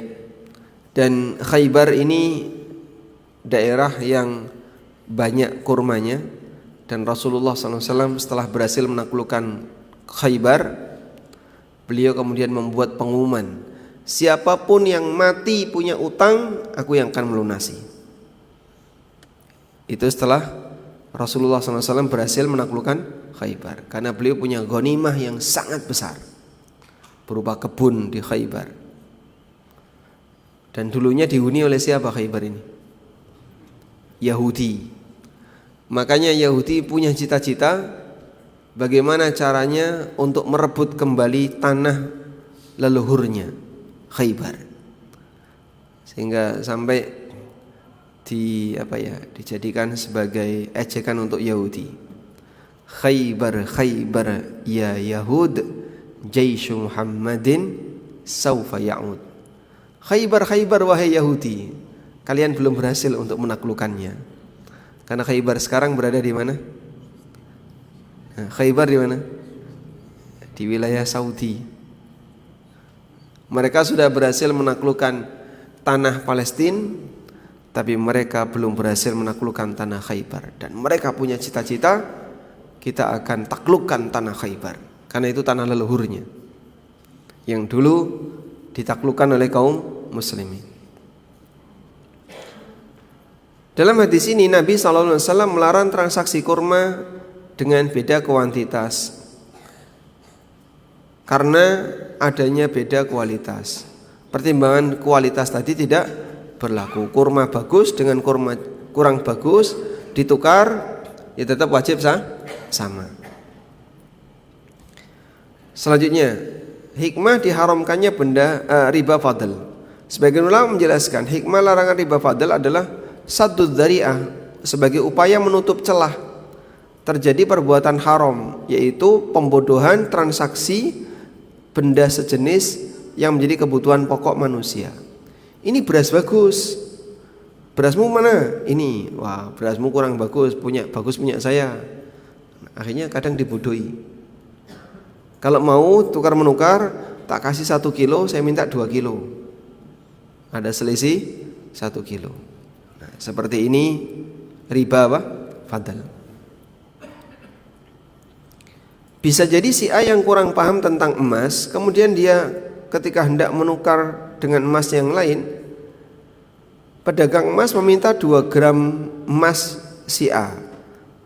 Dan Khaybar ini daerah yang banyak kurmanya, dan Rasulullah SAW setelah berhasil menaklukkan Khaybar, beliau kemudian membuat pengumuman, siapapun yang mati punya utang, aku yang akan melunasi. Itu setelah Rasulullah SAW berhasil menaklukkan Khaybar, karena beliau punya ghanimah yang sangat besar berupa kebun di Khaybar. Dan dulunya dihuni oleh siapa Khaybar ini? Yahudi. Makanya Yahudi punya cita-cita bagaimana caranya untuk merebut kembali tanah leluhurnya Khaybar, sehingga sampai dijadikan sebagai ejekan untuk Yahudi. Khaybar ya Yahud, jaishu Muhammadin saufa ya'ud. Khaybar wahai Yahudi, kalian belum berhasil untuk menaklukkannya. Karena Khaybar sekarang berada di mana? Khaybar di mana? Di wilayah Saudi. Mereka sudah berhasil menaklukkan tanah Palestina, tapi mereka belum berhasil menaklukkan tanah Khaybar. Dan mereka punya cita-cita, kita akan taklukkan tanah Khaybar, karena itu tanah leluhurnya yang dulu ditaklukkan oleh kaum muslimin. Dalam hadis ini Nabi SAW melarang transaksi kurma dengan beda kuantitas karena adanya beda kualitas. Pertimbangan kualitas tadi tidak berlaku. Kurma bagus dengan kurma kurang bagus ditukar, ya tetap wajib sama. Selanjutnya, hikmah diharamkannya benda riba fadl. Sebagian ulama menjelaskan hikmah larangan riba fadl adalah saddud dzari'ah, sebagai upaya menutup celah terjadi perbuatan haram, yaitu pembodohan transaksi benda sejenis yang menjadi kebutuhan pokok manusia. Ini beras bagus, berasmu mana? Ini, wah berasmu kurang bagus, punya saya. Akhirnya kadang dibodohi. Kalau mau tukar menukar, tak kasih 1 kilo, saya minta 2 kilo. Ada selisih 1 kilo. Nah, seperti ini riba apa? Fadl. Bisa jadi si A yang kurang paham tentang emas, kemudian dia ketika hendak menukar dengan emas yang lain, pedagang emas meminta 2 gram emas si A.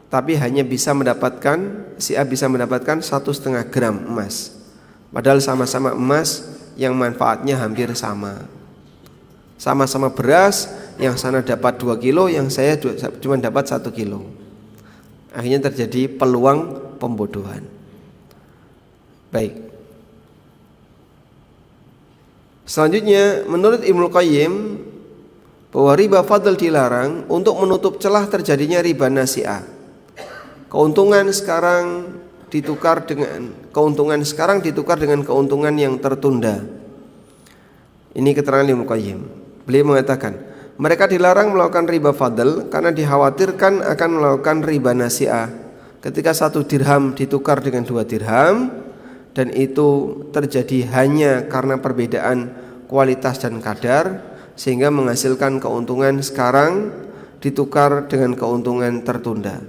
tapi hanya bisa mendapatkan, si A bisa mendapatkan 1,5 gram emas. Padahal sama-sama emas yang manfaatnya hampir sama. Sama-sama beras, yang sana dapat 2 kilo, yang saya cuma dapat 1 kilo. Akhirnya terjadi peluang pembodohan. Baik. Selanjutnya, menurut Ibnu Qayyim, bahwa riba fadl dilarang untuk menutup celah terjadinya riba nasi'ah. Keuntungan sekarang ditukar dengan keuntungan yang tertunda. Ini keterangan Ibnu Qayyim. Beliau mengatakan, mereka dilarang melakukan riba fadl karena dikhawatirkan akan melakukan riba nasi'ah. Ketika 1 dirham ditukar dengan 2 dirham, dan itu terjadi hanya karena perbedaan kualitas dan kadar, sehingga menghasilkan keuntungan sekarang ditukar dengan keuntungan tertunda.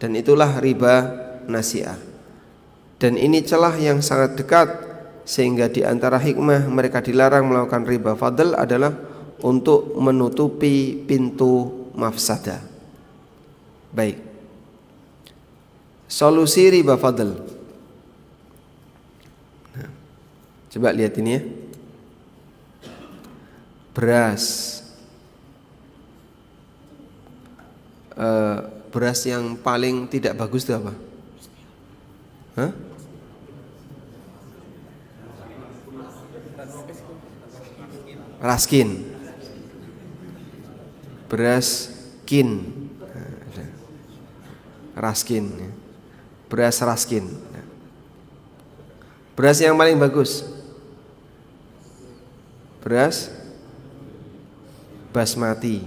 Dan itulah riba nasi'ah. Dan ini celah yang sangat dekat, sehingga di antara hikmah mereka dilarang melakukan riba fadl adalah untuk menutupi pintu mafsadah. Baik. Solusi riba fadl. Coba lihat ini ya. Beras. Beras yang paling tidak bagus itu apa? Hah? Raskin. Beras kin. Raskin. Beras raskin. Beras yang paling bagus. Beras basmati.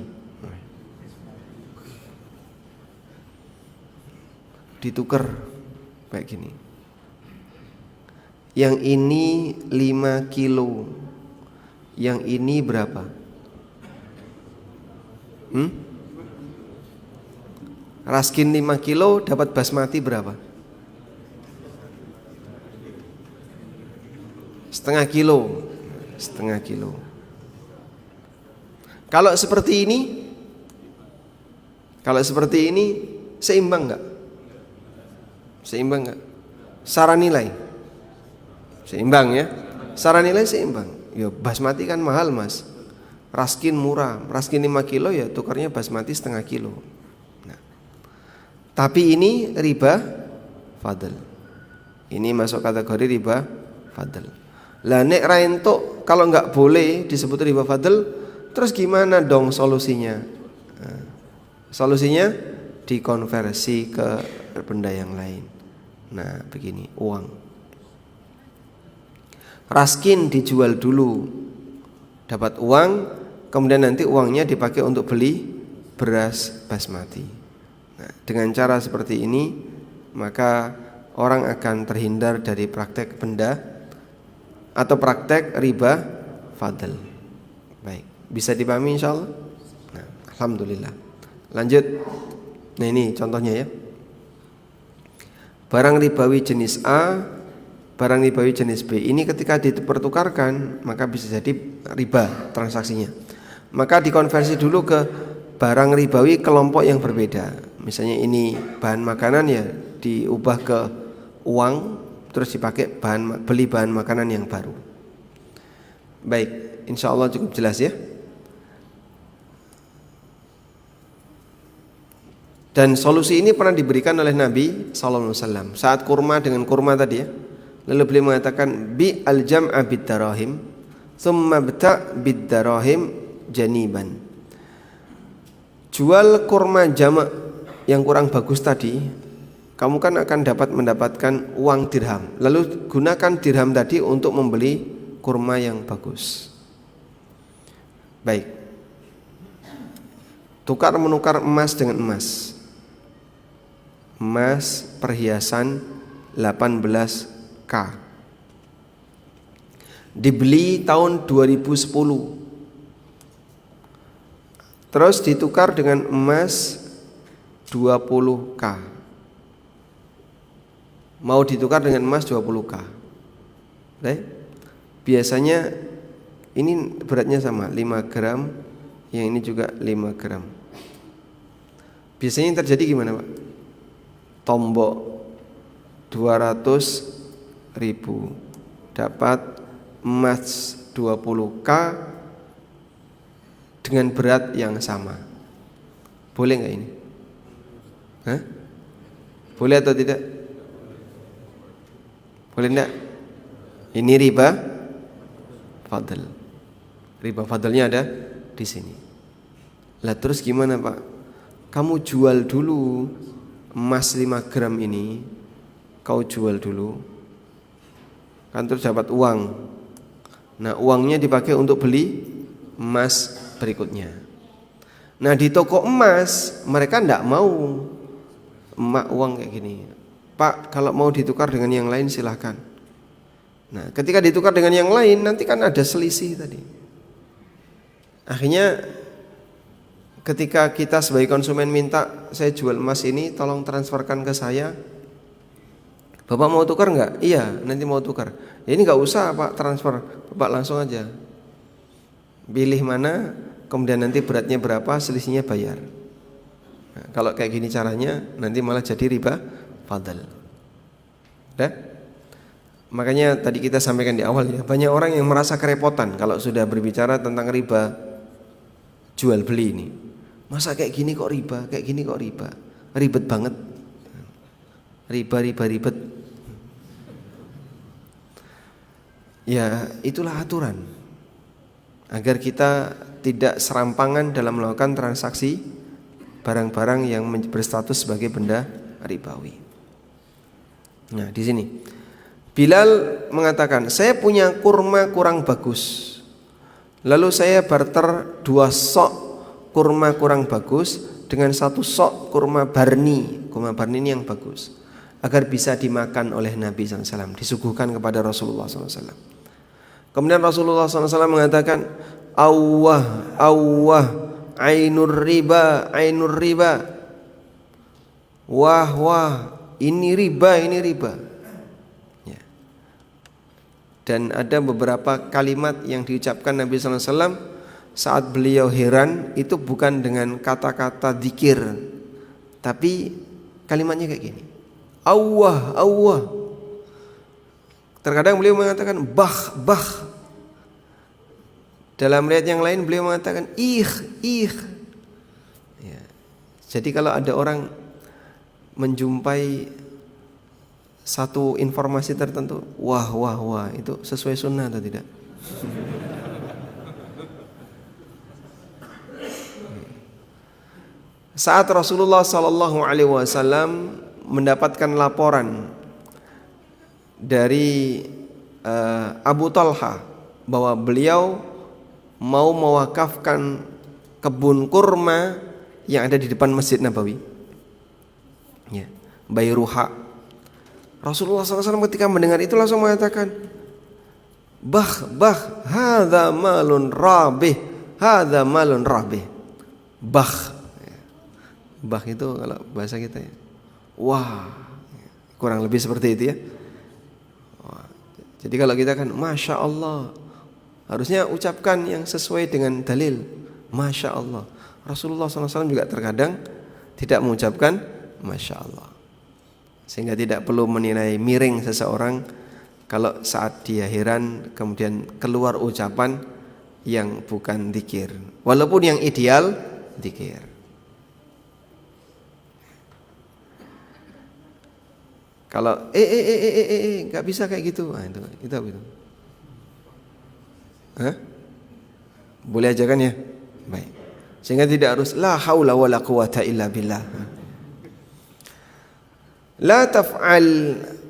Ditukar kayak gini. Yang ini 5 kilo. Yang ini berapa? Raskin 5 kilo dapat basmati berapa? Setengah kilo. Kalau seperti ini seimbang enggak? Secara nilai seimbang ya. Secara nilai seimbang. Ya basmati kan mahal mas, raskin murah. Raskin 5 kilo ya tukarnya basmati setengah kilo. Nah, tapi ini riba fadl. Ini masuk kategori riba fadl. Lah nek ra entuk, kalau nggak boleh disebut riba fadl, terus gimana dong solusinya? Nah, solusinya dikonversi ke benda yang lain. Nah, begini, uang. Raskin dijual dulu, dapat uang, kemudian nanti uangnya dipakai untuk beli beras basmati. Nah, dengan cara seperti ini, maka orang akan terhindar dari praktek benda atau praktek riba fadl. Baik, bisa dipahami insyaallah. Nah, alhamdulillah. Lanjut. Nah, ini contohnya ya. Barang ribawi jenis A, barang ribawi jenis B. Ini ketika dipertukarkan, maka bisa jadi riba transaksinya. Maka dikonversi dulu ke barang ribawi kelompok yang berbeda. Misalnya ini bahan makanan ya diubah ke uang, terus dipakai beli bahan makanan yang baru. Baik, insya Allah cukup jelas ya. Dan solusi ini pernah diberikan oleh Nabi SAW saat kurma dengan kurma tadi ya. Lalu beliau mengatakan bi al-jam'a bid-darahim thumma bta' bid-darahim janiban. Jual kurma jamak yang kurang bagus tadi, kamu kan akan mendapatkan uang dirham. Lalu gunakan dirham tadi untuk membeli kurma yang bagus. Baik. Tukar menukar emas dengan emas. Emas perhiasan 18K. Dibeli tahun 2010. Terus ditukar dengan emas 20K. Mau ditukar dengan emas 20K. Baik. Biasanya ini beratnya sama 5 gram, yang ini juga 5 gram. Biasanya yang terjadi gimana Pak? tombok 200.000 dapat emas 20K dengan berat yang sama. Boleh nggak ini? Hah? Boleh atau tidak? Boleh enggak? Ini riba fadl. Riba fadlnya ada di sini. Lah terus gimana Pak? Kamu jual dulu emas 5 gram ini, kau jual dulu, kan terus dapat uang. Nah uangnya dipakai untuk beli emas berikutnya. Nah di toko emas mereka enggak mau uang kayak gini. Pak kalau mau ditukar dengan yang lain silahkan. Nah ketika ditukar dengan yang lain nanti kan ada selisih tadi. Akhirnya ketika kita sebagai konsumen minta, saya jual emas ini tolong transferkan ke saya, Bapak mau tukar enggak? Iya nanti mau tukar. Ya, ini enggak usah Pak transfer, Bapak langsung aja pilih mana, kemudian nanti beratnya berapa, selisihnya bayar. Nah, kalau kayak gini caranya nanti malah jadi riba fadl. Udah? Makanya tadi kita sampaikan di awal ya, banyak orang yang merasa kerepotan kalau sudah berbicara tentang riba jual beli ini. Masa kayak gini kok riba, kayak gini kok riba, ribet banget. Ribet. Ya itulah aturan agar kita tidak serampangan dalam melakukan transaksi barang-barang yang berstatus sebagai benda ribawi. Nah di sini Bilal mengatakan, saya punya kurma kurang bagus, lalu saya barter 2 sok kurma kurang bagus dengan 1 sok kurma barni. Kurma barni ini yang bagus, agar bisa dimakan oleh Nabi SAW, disuguhkan kepada Rasulullah SAW. Kemudian Rasulullah SAW mengatakan, Awwah ainur riba. Wah ini riba. Ya. Dan ada beberapa kalimat yang diucapkan Nabi SAW saat beliau heran, itu bukan dengan kata-kata dzikir, tapi kalimatnya kayak gini, Awwah. Terkadang beliau mengatakan bah. Dalam riwayat yang lain beliau mengatakan ih. Ya. Jadi kalau ada orang menjumpai satu informasi tertentu, wah, itu sesuai sunnah atau tidak? Saat Rasulullah SAW mendapatkan laporan dari Abu Talha bahwa beliau mau mewakafkan kebun kurma yang ada di depan Masjid Nabawi, ya, Bayruha. Rasulullah SAW ketika mendengar itu langsung mengatakan, bah, hadza malun rabih. Bah itu kalau bahasa kita ya, wah, kurang lebih seperti itu ya. Jadi kalau kita kan Masya Allah, harusnya ucapkan yang sesuai dengan dalil, Masya Allah. Rasulullah SAW juga terkadang tidak mengucapkan Masya Allah, sehingga tidak perlu menilai miring seseorang kalau saat dia heran kemudian keluar ucapan yang bukan dzikir, walaupun yang ideal dzikir. Kalau nggak bisa kayak gitu, nah, itu apa itu? Hah? Boleh aja kan ya? Baik. Sehingga tidak harus la haula wala quwata illa billah. La taf'al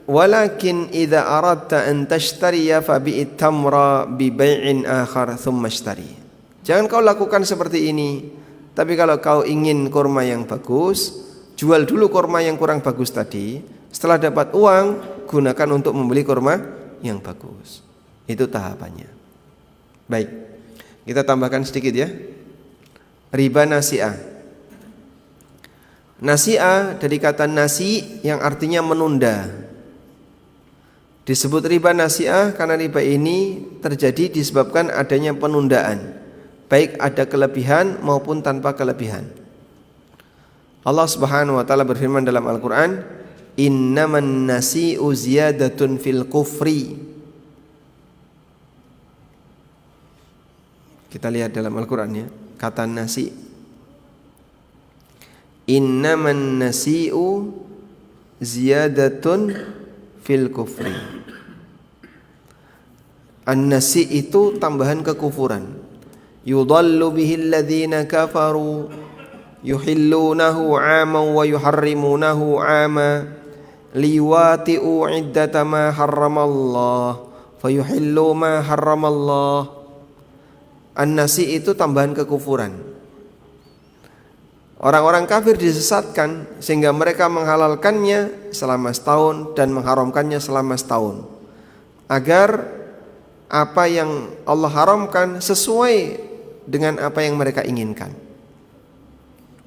walakin idza aradta an tashtariya fa bi'it tamra bi bai'in akhar thumma ishtari. Jangan kau lakukan seperti ini, tapi kalau kau ingin kurma yang bagus, jual dulu kurma yang kurang bagus tadi. Setelah dapat uang, gunakan untuk membeli kurma yang bagus. Itu tahapannya. Baik, kita tambahkan sedikit ya. Riba nasi'ah. Nasi'ah dari kata nasi yang artinya menunda. Disebut riba nasi'ah karena riba ini terjadi disebabkan adanya penundaan, baik ada kelebihan maupun tanpa kelebihan. Allah Subhanahu wa taala berfirman dalam Al-Qur'an, innaman nasi'u ziyadatun fil kufri. Kita lihat dalam Al-Quran ya, kata nasi. Innaman nasi'u ziyadatun fil kufri. An-nasi itu tambahan kekufuran. Yudallu bihil ladzina kafaru yuhillunahu 'aman wa yuharrimunahu 'ama liwati'u 'iddata ma harramallah fayuhillu ma harramallah. An-nasi itu tambahan kekufuran. Orang-orang kafir disesatkan sehingga mereka menghalalkannya selama setahun dan mengharamkannya selama setahun, agar apa yang Allah haramkan sesuai dengan apa yang mereka inginkan.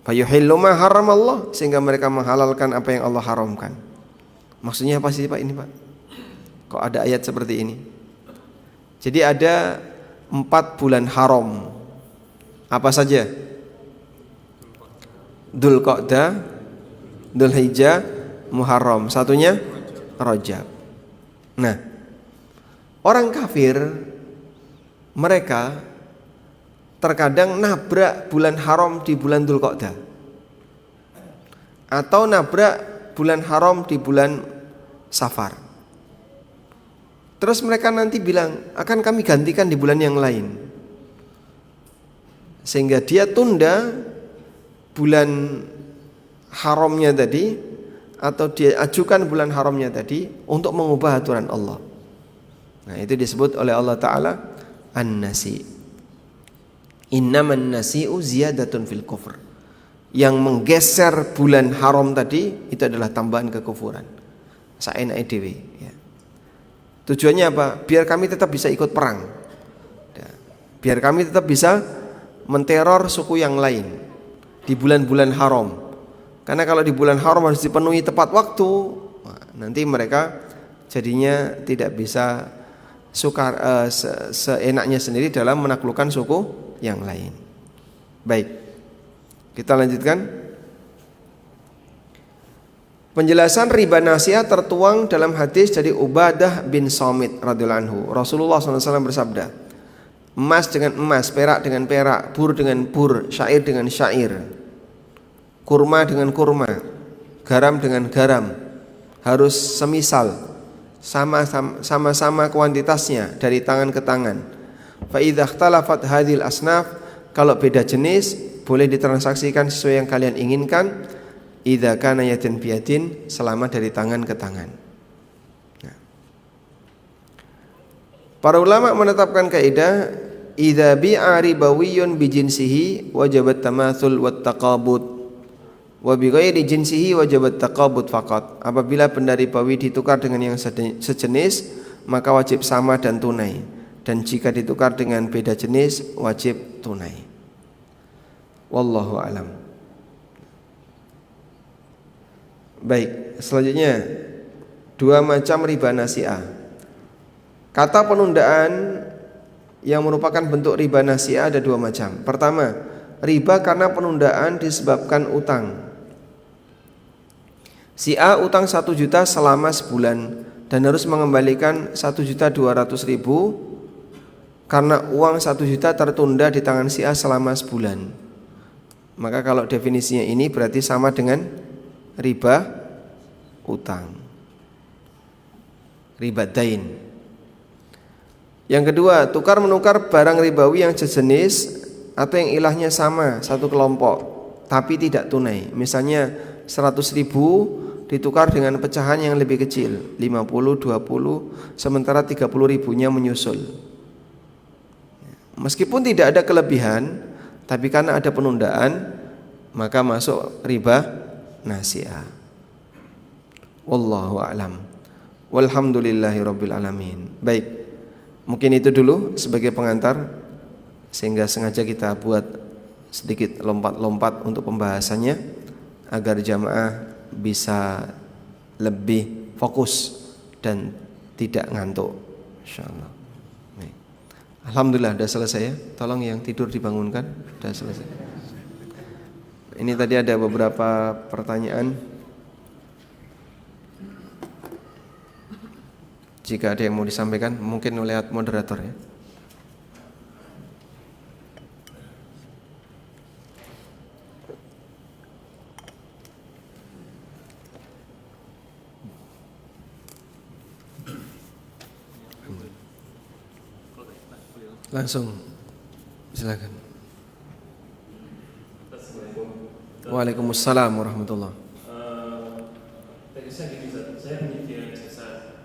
Fayuhillu ma haramallah, sehingga mereka menghalalkan apa yang Allah haramkan. Maksudnya apa sih Pak ini Pak? Kok ada ayat seperti ini? Jadi ada 4 bulan haram. Apa saja? Dzulqa'dah, Dzulhijjah, Muharram. Satunya Rajab. Nah, orang kafir mereka terkadang nabrak bulan haram di bulan Dzulqa'dah, atau nabrak bulan haram di bulan Safar. Terus mereka nanti bilang, akan kami gantikan di bulan yang lain. Sehingga dia tunda bulan haramnya tadi, atau dia ajukan bulan haramnya tadi untuk mengubah aturan Allah. Nah, itu disebut oleh Allah Ta'ala an-nasi. Innaman nasi'u ziyadatun fil kufr. Yang menggeser bulan haram tadi itu adalah tambahan kekufuran. Saenake dhewe ya. Tujuannya apa? Biar kami tetap bisa ikut perang. Biar kami tetap bisa menteror suku yang lain di bulan-bulan haram. Karena kalau di bulan haram harus dipenuhi tepat waktu, nanti mereka jadinya tidak bisa seenaknya sendiri dalam menaklukkan suku yang lain. Baik, kita lanjutkan. Penjelasan riba nasi'ah tertuang dalam hadis dari Ubadah bin Samit radhiyallahu anhu. Rasulullah SAW bersabda, emas dengan emas, perak dengan perak, bur dengan bur, syair dengan syair, kurma dengan kurma, garam dengan garam harus semisal, sama-sama kuantitasnya dari tangan ke tangan. Fa idza ikhtalafat hadhil asnaf, kalau beda jenis boleh ditransaksikan sesuai yang kalian inginkan. Idza kana yadin biyadin, selama dari tangan ke tangan. Nah, para ulama menetapkan kaidah idza bi'a ribawiyyun bi jinsihi wajabat tamatsul wat taqabud wa bi ghairi jinsihi wajabat taqabud faqat. Apabila benda ribawi ditukar dengan yang sejenis, maka wajib sama dan tunai, dan jika ditukar dengan beda jenis wajib tunai. Wallahu alam. Baik, selanjutnya 2 macam riba nasi'ah. Kata penundaan yang merupakan bentuk riba nasi'ah ada 2 macam. Pertama, riba karena penundaan disebabkan utang. Si A utang 1 juta selama sebulan dan harus mengembalikan 1.200.000 karena uang 1 juta tertunda di tangan si A selama sebulan. Maka kalau definisinya ini berarti sama dengan riba utang, riba dain. Yang kedua, tukar menukar barang ribawi yang sejenis atau yang ilahnya sama satu kelompok tapi tidak tunai. Misalnya 100.000 ditukar dengan pecahan yang lebih kecil, 50, 20, sementara 30.000-nya menyusul. Meskipun tidak ada kelebihan, tapi karena ada penundaan, maka masuk riba nasi'ah. Wallahu a'lam. Walhamdulillahirabbil alamin. Baik, mungkin itu dulu sebagai pengantar, sehingga sengaja kita buat sedikit lompat-lompat untuk pembahasannya agar jamaah bisa lebih fokus dan tidak ngantuk, insyaallah. Baik. Alhamdulillah sudah selesai ya. Tolong yang tidur dibangunkan. Sudah selesai. Ini tadi ada beberapa pertanyaan. Jika ada yang mau disampaikan mungkin lewat moderator ya. Langsung silakan. Waalaikumsalam warahmatullahi. Teknisnya gini, saya penyedia jasa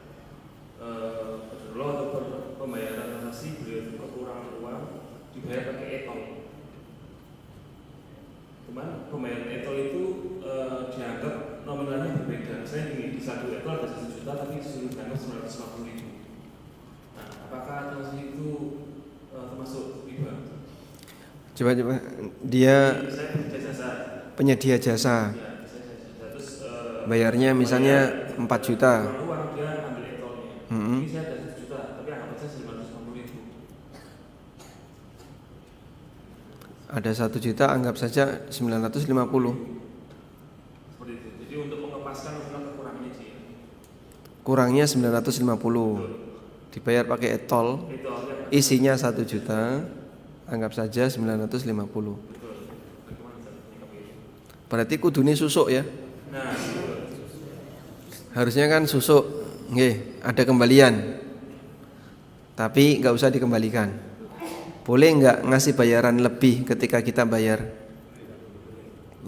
penerloh atau pembayaran transaksi, beliau kekurangan uang dibayar pakai e-tol. Cuman pembayaran e-tol itu dianggap nominalnya berbeda. Saya ingin di satu e-tol ada 1 juta tapi disuruh dianggap 950.000. Nah, apakah transaksi itu termasuk riba? Coba dia Saya penyedia jasa. Penyedia jasa. Ya, terus bayarnya misalnya 4 juta. Uang dia ambil e-tolnya. Ini saya ada 1 juta tapi anggap saja 950.000. Ada 1 juta anggap saja 950. Seperti itu. Jadi untuk mengepaskan kekurangannya sih. Kurangnya 950. Dibayar pakai e-tol. Isinya 1 juta, anggap saja 950. Berarti kudune susuk ya. Nah, harusnya kan susuk, nggih, ada kembalian. Tapi nggak usah dikembalikan. Boleh nggak ngasih bayaran lebih ketika kita bayar?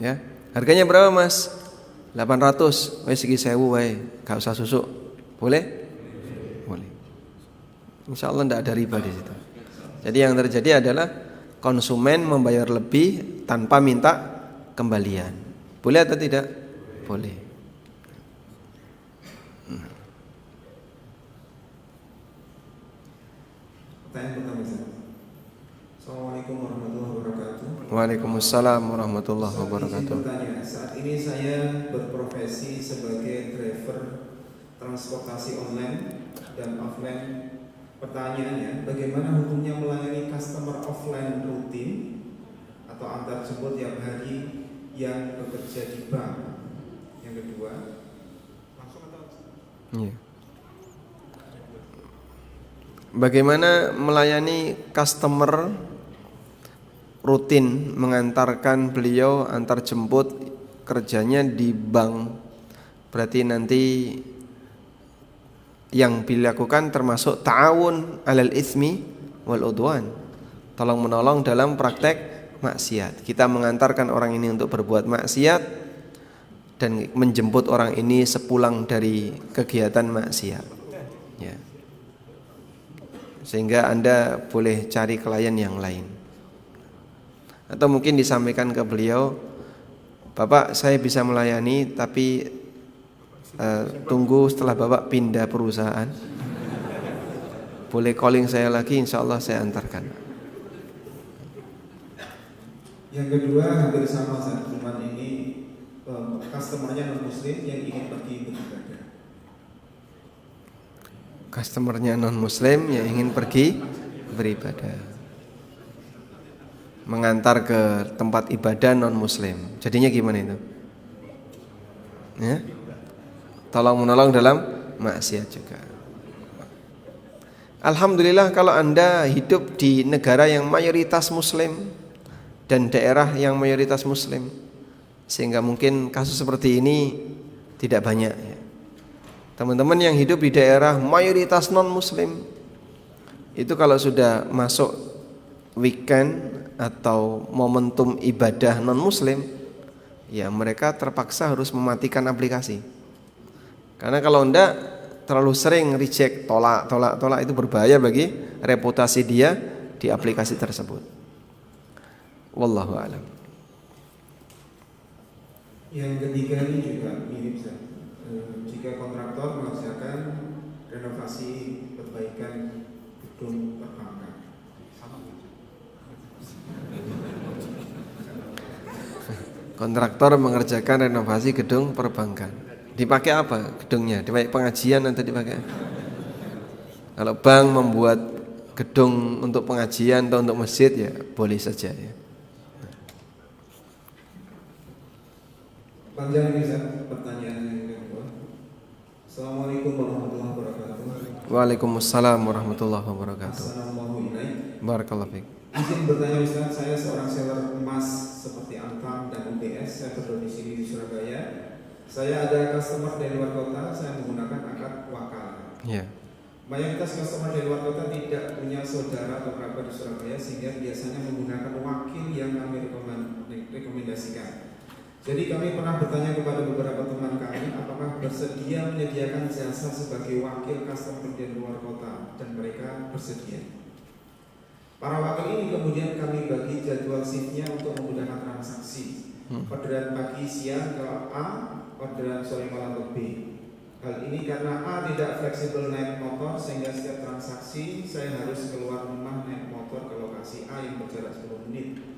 Ya, harganya berapa mas? 800, wes segi 1000 wae, nggak usah susuk. Boleh? Boleh. Insya Allah tidak ada riba di situ. Jadi yang terjadi adalah konsumen membayar lebih tanpa minta kembalian. Boleh atau tidak? Boleh. Pertanyaan pertama, Assalamualaikum warahmatullahi wabarakatuh. Waalaikumsalam warahmatullahi wabarakatuh. Pertanyaan, saat ini saya berprofesi sebagai driver transportasi online dan offline. Pertanyaannya, bagaimana hukumnya melayani customer offline rutin atau antar jemput tiap hari yang bekerja di bank? Yang kedua, langsung atau? Iya. Bagaimana melayani customer rutin mengantarkan beliau antar jemput kerjanya di bank? Berarti nanti yang dilakukan termasuk ta'awun 'alal itsmi wal udwan. Tolong menolong dalam praktek maksiat. Kita mengantarkan orang ini untuk berbuat maksiat dan menjemput orang ini sepulang dari kegiatan maksiat. Ya. Sehingga Anda boleh cari klien yang lain. Atau mungkin disampaikan ke beliau, Bapak saya bisa melayani tapi tunggu setelah Bapak pindah perusahaan. Boleh calling saya lagi, insya Allah saya antarkan. Yang kedua hampir sama, cuman ini customernya non muslim yang ingin pergi beribadah. Customernya non muslim yang ingin pergi beribadah, mengantar ke tempat ibadah non muslim. Jadinya gimana itu? Ya? Tolong menolong dalam maksiat juga. Alhamdulillah kalau Anda hidup di negara yang mayoritas muslim dan daerah yang mayoritas muslim, sehingga mungkin kasus seperti ini tidak banyak ya. Teman-teman yang hidup di daerah mayoritas non muslim, itu kalau sudah masuk weekend atau momentum ibadah non muslim, ya mereka terpaksa harus mematikan aplikasi. Karena kalau enggak terlalu sering reject, tolak itu berbahaya bagi reputasi dia di aplikasi tersebut. Wallahu a'lam. Yang ketiga ini juga mirip, jika kontraktor mengerjakan renovasi perbaikan gedung perbankan. Kontraktor mengerjakan renovasi gedung perbankan. Dipakai apa gedungnya? Dipakai pengajian atau dipakai? Kalau bank membuat gedung untuk pengajian atau untuk masjid ya boleh saja ya. Panjang ini pertanyaan yang kedua. Assalamualaikum warahmatullahi wabarakatuh. Waalaikumsalam warahmatullahi wabarakatuh. Assalamualaikum. Barakallahu fiik. Izin bertanya Ustaz, saya seorang seller emas seperti Antam dan UBS. Saya berdomisili di Surabaya. Saya ada customer dari luar kota, saya menggunakan akad wakala. Ya. Mayoritas customer dari luar kota tidak punya saudara atau kerabat di Surabaya, sehingga biasanya menggunakan wakil yang kami rekomendasikan. Jadi kami pernah bertanya kepada beberapa teman kami apakah bersedia menyediakan jasa sebagai wakil customer dari luar kota, dan mereka bersedia. Para wakil ini kemudian kami bagi jadwal shiftnya untuk memudahkan transaksi. Orderan pagi siang ke A, orderan sore malam ke B. Hal ini karena A tidak fleksibel naik motor, sehingga setiap transaksi saya harus keluar rumah naik motor ke lokasi A yang berjarak 10 menit.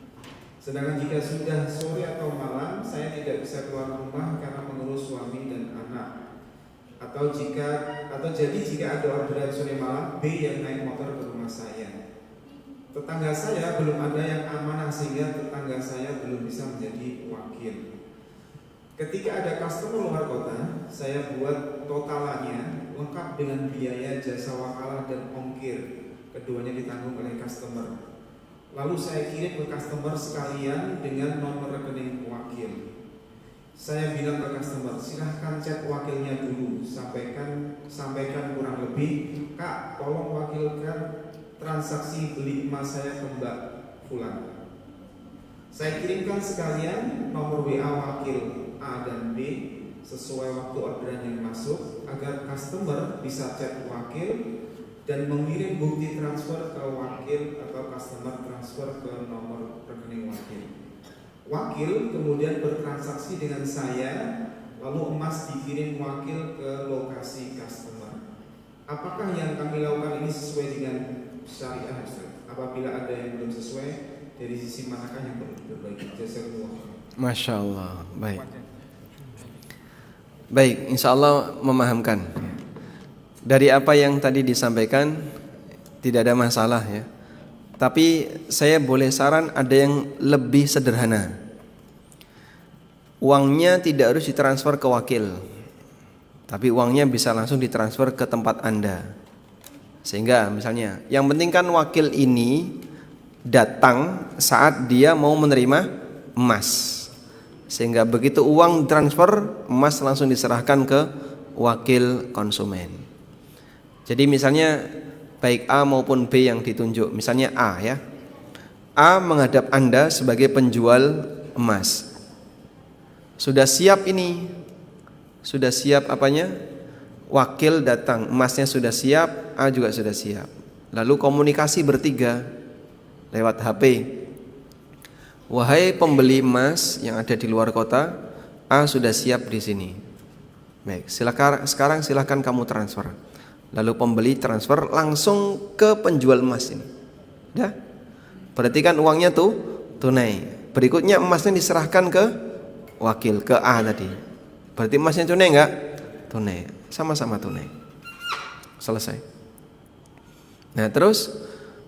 Sedangkan jika sudah sore atau malam, saya tidak bisa keluar rumah karena mengurus suami dan anak. Atau jika ada orderan sore malam, B yang naik motor ke rumah saya. Tetangga saya belum ada yang amanah, sehingga tetangga saya belum bisa menjadi wakil. Ketika ada customer luar kota, saya buat totalannya lengkap dengan biaya jasa wakalah dan ongkir. Keduanya ditanggung oleh customer. Lalu saya kirim ke customer sekalian dengan nomor rekening wakil. Saya bilang ke customer, silahkan chat wakilnya dulu, sampaikan kurang lebih, Kak, tolong wakilkan transaksi beli emas saya ke Mbak Fulan. Saya kirimkan sekalian nomor WA wakil A dan B sesuai waktu orderan yang masuk, agar customer bisa chat wakil dan mengirim bukti transfer ke wakil atau customer transfer ke nomor rekening wakil. Wakil kemudian bertransaksi dengan saya, lalu emas dikirim wakil ke lokasi customer. Apakah yang kami lakukan ini sesuai dengan syariah, Ustaz? Apabila ada yang belum sesuai, dari sisi manakah yang perlu diperbaiki? Jazakumullah. Masya Allah. Baik, insya Allah memahamkan. Dari apa yang tadi disampaikan tidak ada masalah ya. Tapi saya boleh saran ada yang lebih sederhana. Uangnya tidak harus ditransfer ke wakil, tapi uangnya bisa langsung ditransfer ke tempat Anda. Sehingga misalnya yang penting kan wakil ini datang saat dia mau menerima emas. Sehingga begitu uang transfer, emas langsung diserahkan ke wakil konsumen. Jadi misalnya baik A maupun B yang ditunjuk, misalnya A ya. A menghadap Anda sebagai penjual emas. Sudah siap ini. Sudah siap apanya? Wakil datang, emasnya sudah siap, A juga sudah siap. Lalu komunikasi bertiga lewat HP. Wahai pembeli emas yang ada di luar kota, A sudah siap di sini. Baik, sekarang silakan kamu transfer. Lalu pembeli transfer langsung ke penjual emas ini. Ya? Berarti kan uangnya tuh tunai. Berikutnya emasnya diserahkan ke wakil, ke A tadi. Berarti emasnya tunai enggak? Tunai. Sama-sama tunai. Selesai. Nah terus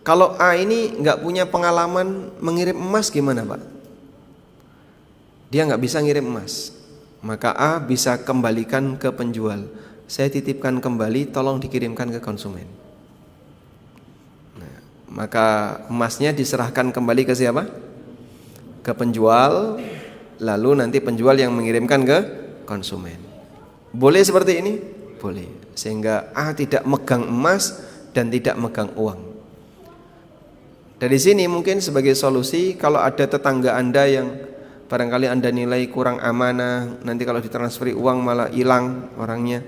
kalau A ini nggak punya pengalaman mengirim emas gimana Pak? Dia nggak bisa ngirim emas. Maka A bisa kembalikan ke penjual. Saya titipkan kembali, tolong dikirimkan ke konsumen. Nah, maka emasnya diserahkan kembali ke siapa? Ke penjual. Lalu nanti penjual yang mengirimkan ke konsumen. Boleh seperti ini? Boleh. Sehingga A tidak megang emas dan tidak megang uang. Dari sini mungkin sebagai solusi, kalau ada tetangga Anda yang barangkali Anda nilai kurang amanah, nanti kalau ditransferi uang malah hilang orangnya.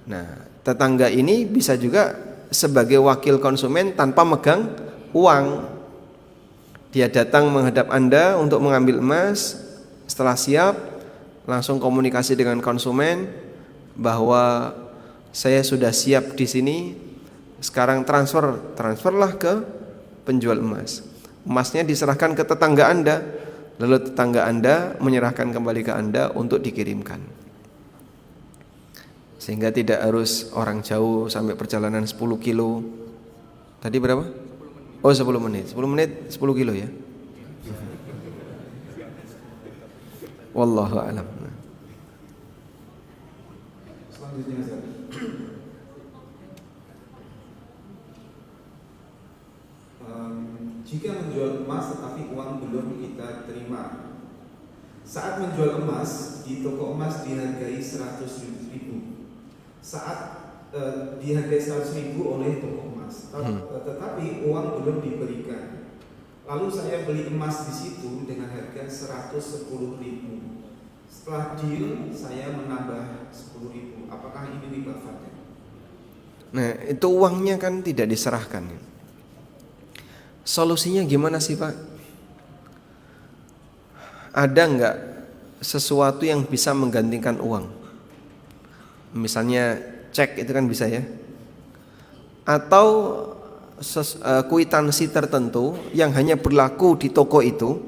Nah, tetangga ini bisa juga sebagai wakil konsumen tanpa megang uang. Dia datang menghadap Anda untuk mengambil emas. Setelah siap, langsung komunikasi dengan konsumen bahwa saya sudah siap di sini. Sekarang transferlah ke penjual emas. Emasnya diserahkan ke tetangga Anda, lalu tetangga Anda menyerahkan kembali ke Anda untuk dikirimkan. Sehingga tidak harus orang jauh sampai perjalanan 10 kilo. Tadi berapa? Oh 10 menit. 10 menit 10 kilo ya. Wallahu a'lam. Selanjutnya jika menjual emas tetapi uang belum kita terima. Saat menjual emas di toko emas dihargai 100.000. Saat dihargai 100.000 oleh toko emas, tetapi uang belum diberikan. Lalu saya beli emas di situ dengan harga 110.000. Setelah deal saya menambah 10.000. Apakah ini riba fadl? Nah, itu uangnya kan tidak diserahkan. Solusinya gimana sih, Pak? Ada nggak sesuatu yang bisa menggantikan uang? Misalnya cek itu kan bisa ya. Atau kwitansi tertentu yang hanya berlaku di toko itu.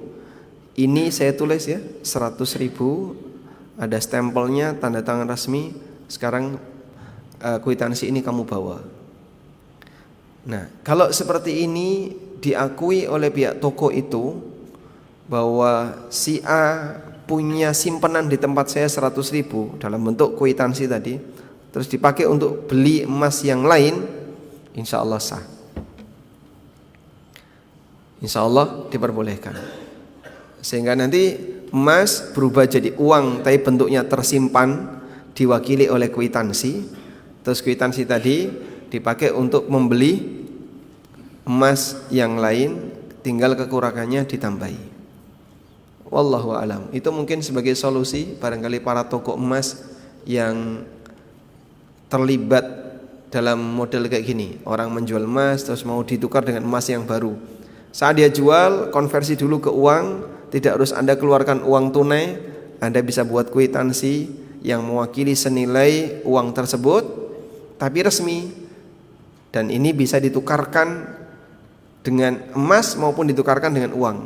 Ini saya tulis ya, 100.000, ada stempelnya, tanda tangan resmi. Sekarang kwitansi ini kamu bawa. Nah, kalau seperti ini diakui oleh pihak toko itu bahwa si A punya simpanan di tempat saya 100.000 dalam bentuk kwitansi tadi, terus dipakai untuk beli emas yang lain, insya Allah sah. Insya Allah diperbolehkan. Sehingga nanti emas berubah jadi uang tapi bentuknya tersimpan, diwakili oleh kwitansi. Terus kwitansi tadi dipakai untuk membeli emas yang lain, tinggal kekurangannya ditambahi. Wallahu alam. Itu mungkin sebagai solusi barangkali para toko emas yang terlibat dalam model kayak gini. Orang menjual emas terus mau ditukar dengan emas yang baru. Saat dia jual, konversi dulu ke uang, tidak harus Anda keluarkan uang tunai. Anda bisa buat kwitansi yang mewakili senilai uang tersebut, tapi resmi. Dan ini bisa ditukarkan dengan emas maupun ditukarkan dengan uang.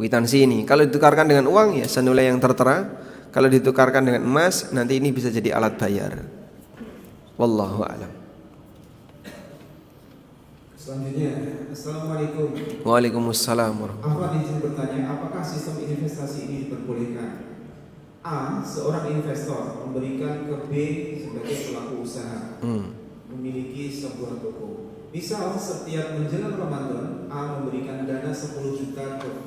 Kwitansi ini kalau ditukarkan dengan uang ya senilai yang tertera. Kalau ditukarkan dengan emas nanti ini bisa jadi alat bayar. Wallahu a'lam. Selanjutnya, Assalamualaikum. Waalaikumsalam warahmatullahi wabarakatuh. Afwan izin bertanya, apakah sistem investasi ini diperbolehkan? A. Seorang investor memberikan ke B sebagai pelaku usaha, memiliki sebuah toko. Misal setiap menjelang Ramadan, A memberikan dana 10 juta ke B,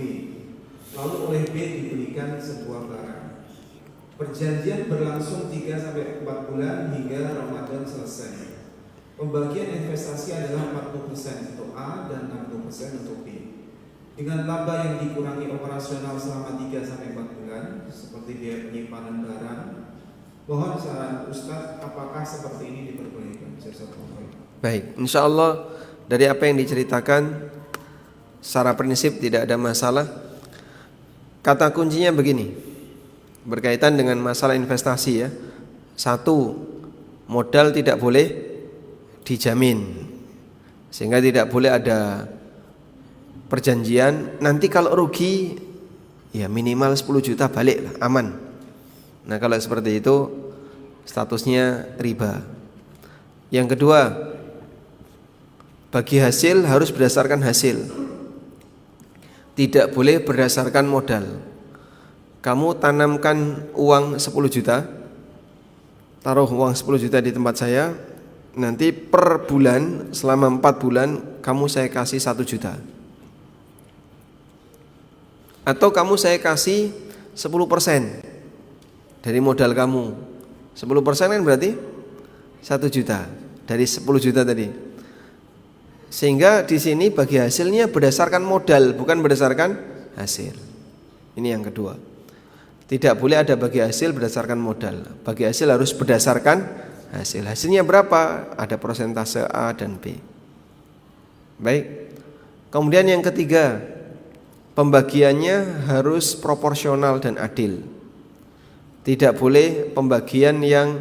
lalu oleh B diberikan sebuah barang. Perjanjian berlangsung 3-4 bulan hingga Ramadan selesai. Pembagian investasi adalah 40% untuk A dan 60% untuk B. Dengan laba yang dikurangi operasional selama 3-4 bulan, seperti biaya penyimpanan barang, mohon saran Ustaz, apakah seperti ini diperbolehkan? Baik, insya Allah dari apa yang diceritakan secara prinsip tidak ada masalah. Kata kuncinya begini, berkaitan dengan masalah investasi ya. Satu, modal tidak boleh dijamin, sehingga tidak boleh ada perjanjian nanti kalau rugi ya minimal 10 juta balik lah, aman. Nah kalau seperti itu statusnya riba. Yang kedua, bagi hasil harus berdasarkan hasil, tidak boleh berdasarkan modal. Kamu tanamkan uang 10 juta, taruh uang 10 juta di tempat saya, nanti per bulan selama 4 bulan kamu saya kasih 1 juta. Atau kamu saya kasih 10% dari modal kamu. 10% kan berarti 1 juta dari 10 juta tadi. Sehingga di sini bagi hasilnya berdasarkan modal, bukan berdasarkan hasil. Ini yang kedua. Tidak boleh ada bagi hasil berdasarkan modal. Bagi hasil harus berdasarkan hasil. Hasilnya berapa? Ada persentase A dan B. Baik. Kemudian yang ketiga, pembagiannya harus proporsional dan adil. Tidak boleh pembagian yang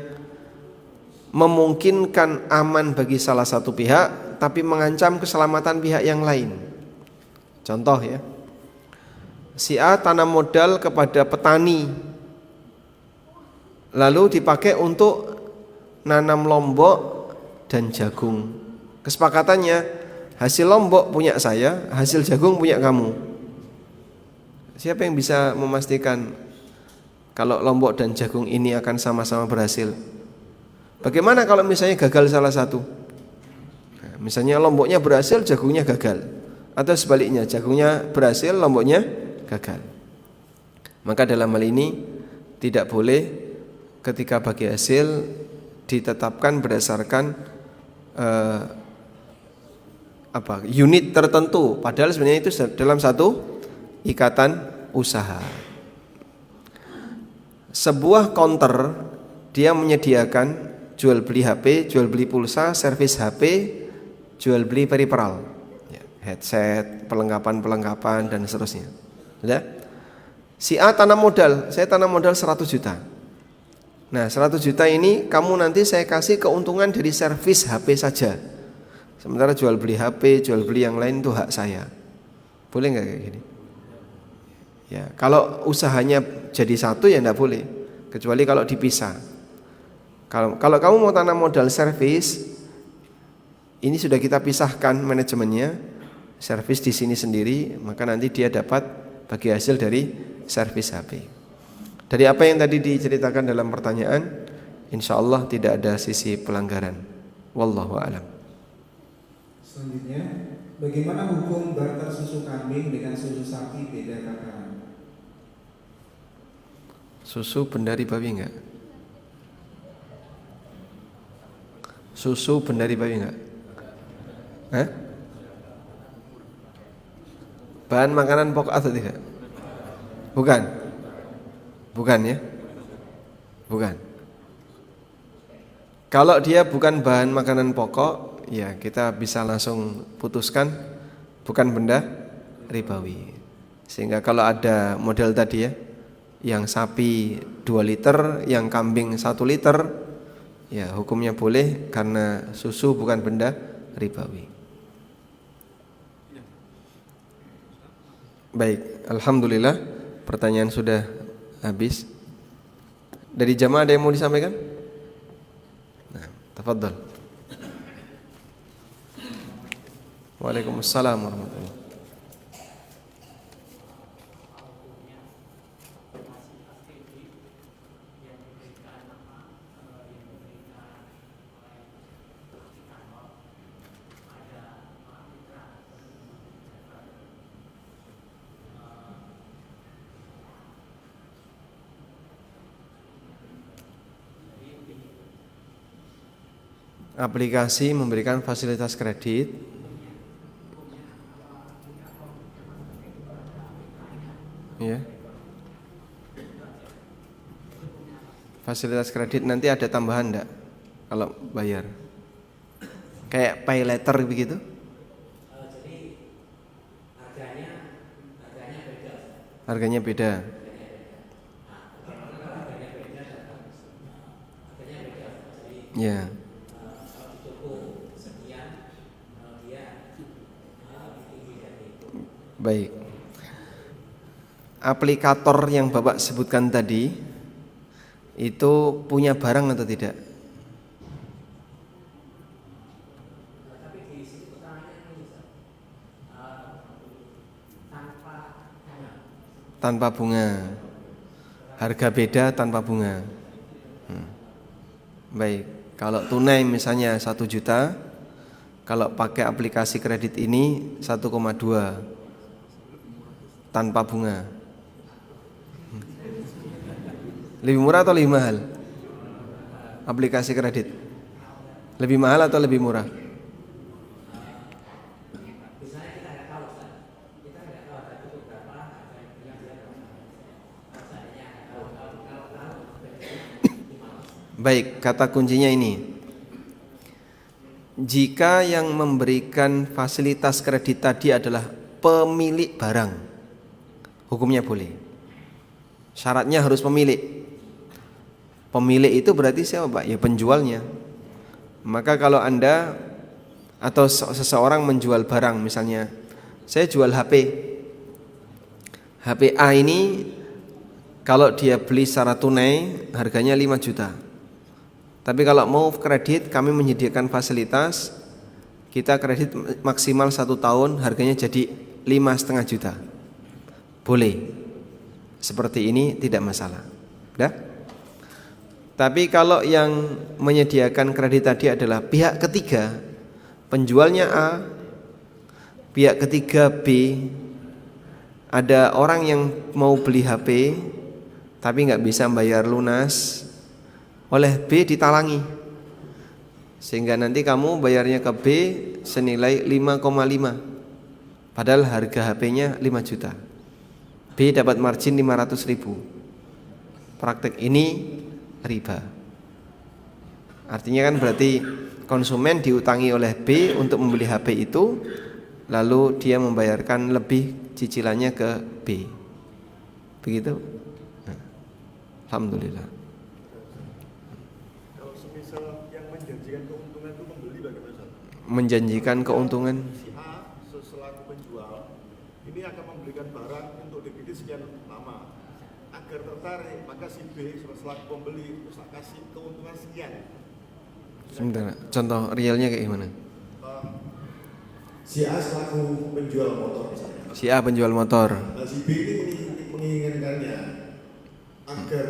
memungkinkan aman bagi salah satu pihak tapi mengancam keselamatan pihak yang lain. Contoh ya, si A tanam modal kepada petani, lalu dipakai untuk nanam lombok dan jagung. Kesepakatannya hasil lombok punya saya, hasil jagung punya kamu. Siapa yang bisa memastikan kalau lombok dan jagung ini akan sama-sama berhasil? Bagaimana kalau misalnya gagal salah satu? Nah, misalnya lomboknya berhasil, jagungnya gagal. Atau sebaliknya, jagungnya berhasil, lomboknya gagal. Maka dalam hal ini tidak boleh ketika bagi hasil ditetapkan berdasarkan unit tertentu, padahal sebenarnya itu dalam satu ikatan usaha. Sebuah counter dia menyediakan jual beli HP, jual beli pulsa, servis HP, jual beli peripheral, headset, perlengkapan dan seterusnya. Ya. Si A tanam modal, saya tanam modal 100 juta. Nah 100 juta ini kamu nanti saya kasih keuntungan dari servis HP saja. Sementara jual beli HP, jual beli yang lain itu hak saya. Boleh nggak kayak gini? Ya, kalau usahanya jadi satu ya enggak boleh. Kecuali kalau dipisah. Kalau kamu mau tanam modal servis, ini sudah kita pisahkan manajemennya. Servis di sini sendiri, maka nanti dia dapat bagi hasil dari servis HP. Dari apa yang tadi diceritakan dalam pertanyaan, insya Allah tidak ada sisi pelanggaran. Wallahu a'lam. Selanjutnya, bagaimana hukum barter susu kambing dengan susu sapi beda takaran? Susu benda ribawi enggak? Susu benda ribawi enggak? Bahan makanan pokok atau tidak? Bukan. Bukan ya? Bukan. Kalau dia bukan bahan makanan pokok, ya kita bisa langsung putuskan bukan benda ribawi. Sehingga kalau ada model tadi ya, yang sapi 2 liter, yang kambing 1 liter, ya hukumnya boleh karena susu bukan benda ribawi. Baik, alhamdulillah pertanyaan sudah habis. Dari jamaah ada yang mau disampaikan? Nah, tafadhal. Waalaikumsalam warahmatullahi wabarakatuh. Aplikasi memberikan fasilitas kredit ya. Fasilitas kredit nanti ada tambahan enggak kalau bayar? Kayak pay letter begitu? Jadi Harganya beda. Ya. Baik. Aplikator yang Bapak sebutkan tadi itu punya barang atau tidak? Tanpa bunga. Harga beda tanpa bunga. Baik. Kalau tunai misalnya 1 juta, kalau pakai aplikasi kredit ini 1,2 tanpa bunga. Lebih murah atau lebih mahal? Aplikasi kredit lebih mahal atau lebih murah? Baik, kata kuncinya ini. Jika yang memberikan fasilitas kredit tadi adalah pemilik barang, hukumnya boleh. Syaratnya harus pemilik. Pemilik itu berarti siapa, Pak? Ya penjualnya. Maka kalau Anda atau seseorang menjual barang, misalnya saya jual HP. HP A ini kalau dia beli secara tunai harganya 5 juta. Tapi kalau mau kredit, kami menyediakan fasilitas, kita kredit maksimal 1 tahun, harganya jadi 5,5 juta. Boleh. Seperti ini tidak masalah. Dah? Tapi kalau yang menyediakan kredit tadi adalah pihak ketiga, penjualnya A, pihak ketiga B, ada orang yang mau beli HP tapi nggak bisa bayar lunas, oleh B ditalangi, sehingga nanti kamu bayarnya ke B senilai 5,5, padahal harga HP-nya 5 juta. B dapat margin 500.000. Praktek ini riba. Artinya kan berarti konsumen diutangi oleh B untuk membeli HP itu, lalu dia membayarkan lebih cicilannya ke B. Begitu? Nah, alhamdulillah. Kalau semisal yang menjanjikan keuntungan itu membeli bagaimana Ustaz? Menjanjikan keuntungan. Si A selaku penjual ini akan membelikan barang untuk dikredit sekian lama. Agar tertarik, maka si B selaku pembeli terus kasih keuntungan sekian. Sebentar, contoh realnya kayak gimana? Si A selaku penjual motor misalnya. Si A penjual motor. Nah, si B ini menginginkannya agar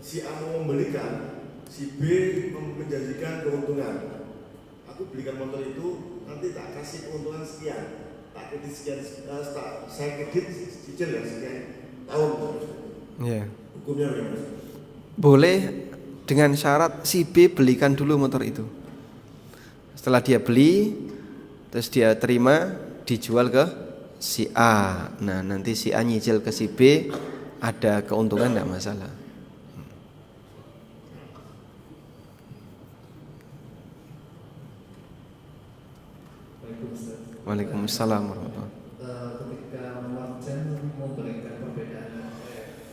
si A mau membelikan, si B menjanjikan keuntungan. Aku belikan motor itu nanti tak kasih keuntungan sekian, tak kredit sekian, saya kredit cicil ya sekian tahun. Ya. Hukumnya bagaimana? Boleh dengan syarat si B belikan dulu motor itu. Setelah dia beli, terus dia terima, dijual ke si A. Nah, nanti si A nyicil ke si B, ada keuntungan tidak masalah. Waalaikumsalam warahmatullahi wabarakatuh. ketika margin memberikan perbedaan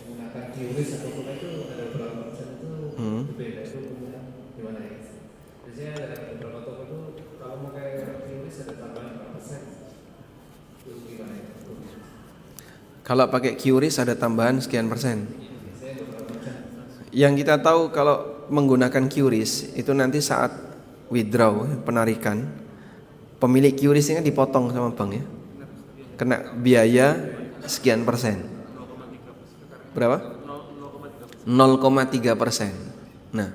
menggunakan QRIS atau apa itu ada beberapa margin itu berbeda, itu punya gimana ya? Biasanya ada beberapa toko itu kalau pakai QRIS ada tambahan berapa persen? Itu gimana ya? Kalau pakai QRIS ada tambahan sekian persen. Biasanya beberapa margin. Yang kita tahu kalau menggunakan QRIS itu nanti saat withdraw, penarikan, pemilik QRIS ini dipotong sama bank ya, kena biaya sekian persen. Berapa? 0,3%. Nah,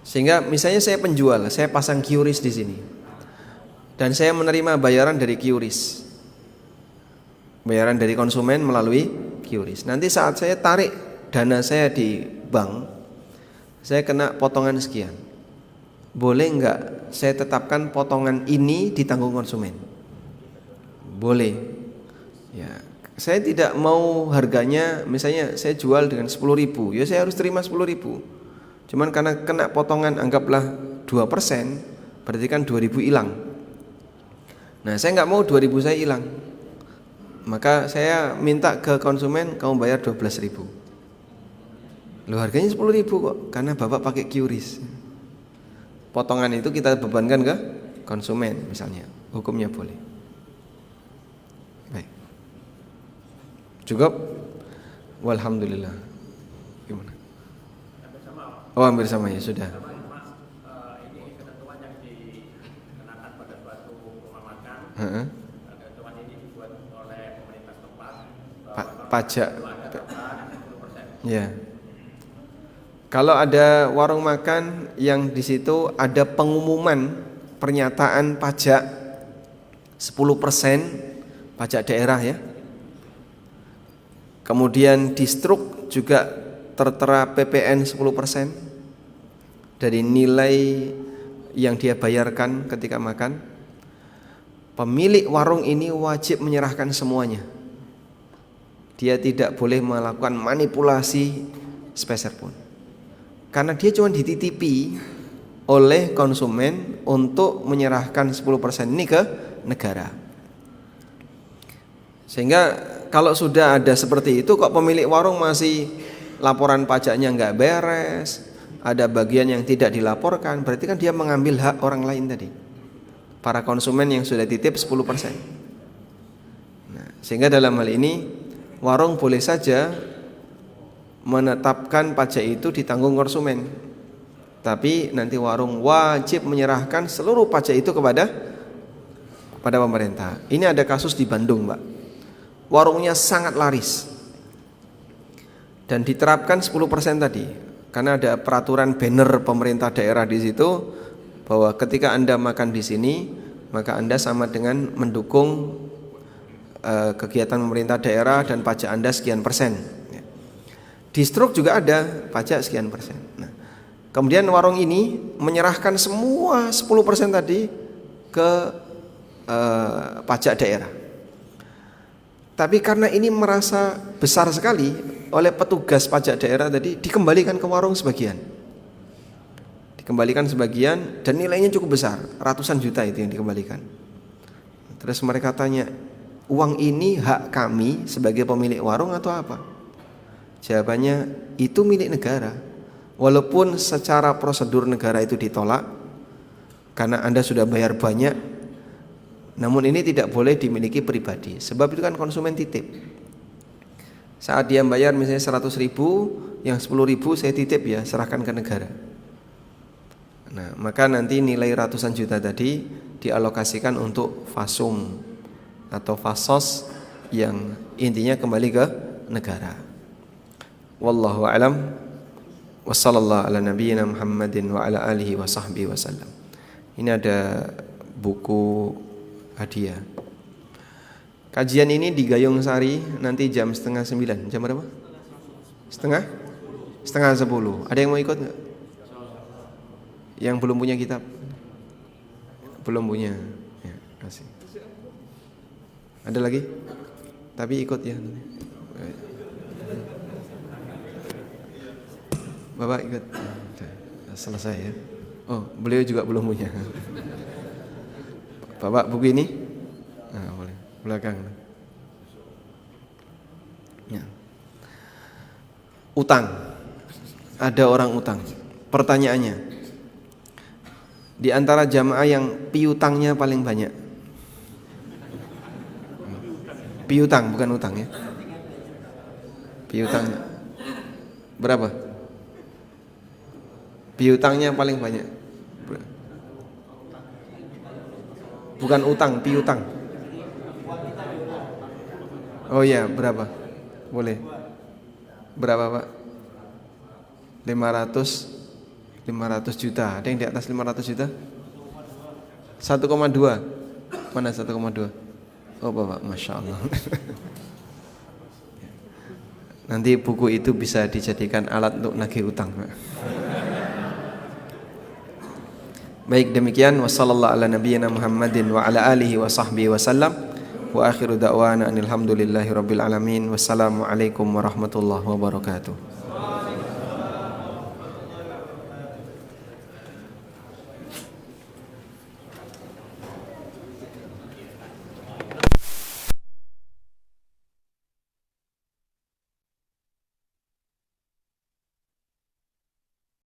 sehingga misalnya saya penjual, saya pasang QRIS di sini, dan saya menerima bayaran dari QRIS, bayaran dari konsumen melalui QRIS. Nanti saat saya tarik dana saya di bank, saya kena potongan sekian. Boleh enggak saya tetapkan potongan ini ditanggung konsumen? Boleh. Ya, saya tidak mau harganya, misalnya saya jual dengan 10.000, ya saya harus terima 10.000. Cuman karena kena potongan anggaplah 2%, berarti kan 2.000 hilang. Nah, saya enggak mau 2.000 saya hilang. Maka saya minta ke konsumen, kamu bayar 12.000. Loh, harganya 10.000 kok, karena Bapak pakai QRIS. Potongan itu kita bebankan ke konsumen misalnya, hukumnya boleh. Baik. Cukup? Walhamdulillah. Gimana? Oh, hampir sama ya, sudah. Ini ketentuan yang dikenakan pada suatu pemamakan. Heeh. Ketentuan ini dibuat oleh pemerintah setempat. Pajak. Itu ada tambahan 10%. Ya. Kalau ada warung makan yang di situ ada pengumuman pernyataan pajak 10% pajak daerah ya. Kemudian di struk juga tertera PPN 10% dari nilai yang dia bayarkan ketika makan. Pemilik warung ini wajib menyerahkan semuanya. Dia tidak boleh melakukan manipulasi sepeser pun. Karena dia cuma dititipi oleh konsumen untuk menyerahkan 10% ini ke negara. Sehingga kalau sudah ada seperti itu, kok pemilik warung masih laporan pajaknya nggak beres, ada bagian yang tidak dilaporkan, berarti kan dia mengambil hak orang lain tadi, para konsumen yang sudah titip 10%. Nah, sehingga dalam hal ini warung boleh saja menetapkan pajak itu ditanggung konsumen, tapi nanti warung wajib menyerahkan seluruh pajak itu kepada pemerintah. Ini ada kasus di Bandung, Mbak. Warungnya sangat laris dan diterapkan 10% tadi, karena ada peraturan banner pemerintah daerah di situ bahwa ketika Anda makan di sini maka Anda sama dengan mendukung kegiatan pemerintah daerah dan pajak Anda sekian persen. Di stroke juga ada pajak sekian persen. Nah, kemudian warung ini menyerahkan semua 10% tadi ke pajak daerah. Tapi karena ini merasa besar sekali oleh petugas pajak daerah tadi, dikembalikan ke warung sebagian. Dikembalikan sebagian dan nilainya cukup besar, ratusan juta itu yang dikembalikan. Terus mereka tanya, uang ini hak kami sebagai pemilik warung atau apa? Jawabannya, itu milik negara. Walaupun secara prosedur negara itu ditolak karena Anda sudah bayar banyak, namun ini tidak boleh dimiliki pribadi. Sebab itu kan konsumen titip. Saat dia bayar misalnya 100.000, yang 10.000 saya titip ya, serahkan ke negara. Nah, maka nanti nilai ratusan juta tadi dialokasikan untuk fasum atau fasos yang intinya kembali ke negara. Wallahu a'lam. Wassallallahu ala nabiyyina Muhammadin wa ala alihi wa sahbihi wasallam. Ini ada buku hadiah. Kajian ini di Gayung Sari nanti jam 8:30. Jam berapa? Setengah 10. Ada yang mau ikut enggak? Yang belum punya kitab? Belum punya. Ya, kasih. Ada lagi? Tapi ikut ya. Bapak ikut. Selesai ya. Oh, beliau juga belum punya. Bapak buku ini? Nah, boleh. Belakang. Ya. Utang. Ada orang utang. Pertanyaannya, di antara jamaah yang piutangnya paling banyak. Piutang bukan utang ya. Piutang berapa? Piutangnya paling banyak. Bukan utang, piutang. Oh iya, berapa? Boleh. Berapa, Pak? 500 juta. Ada yang di atas 500 juta? 1,2. Mana 1,2? Oh, Bapak, Masya Allah. Nanti buku itu bisa dijadikan alat untuk nagih utang, Pak. Baik, demikian wassallallahu ala nabiyyina Muhammadin wa ala alihi wa sahbihi wasallam. Wa akhiru da'wana anil hamdulillahi rabbil alamin. Wassalamu alaikum warahmatullahi wabarakatuh.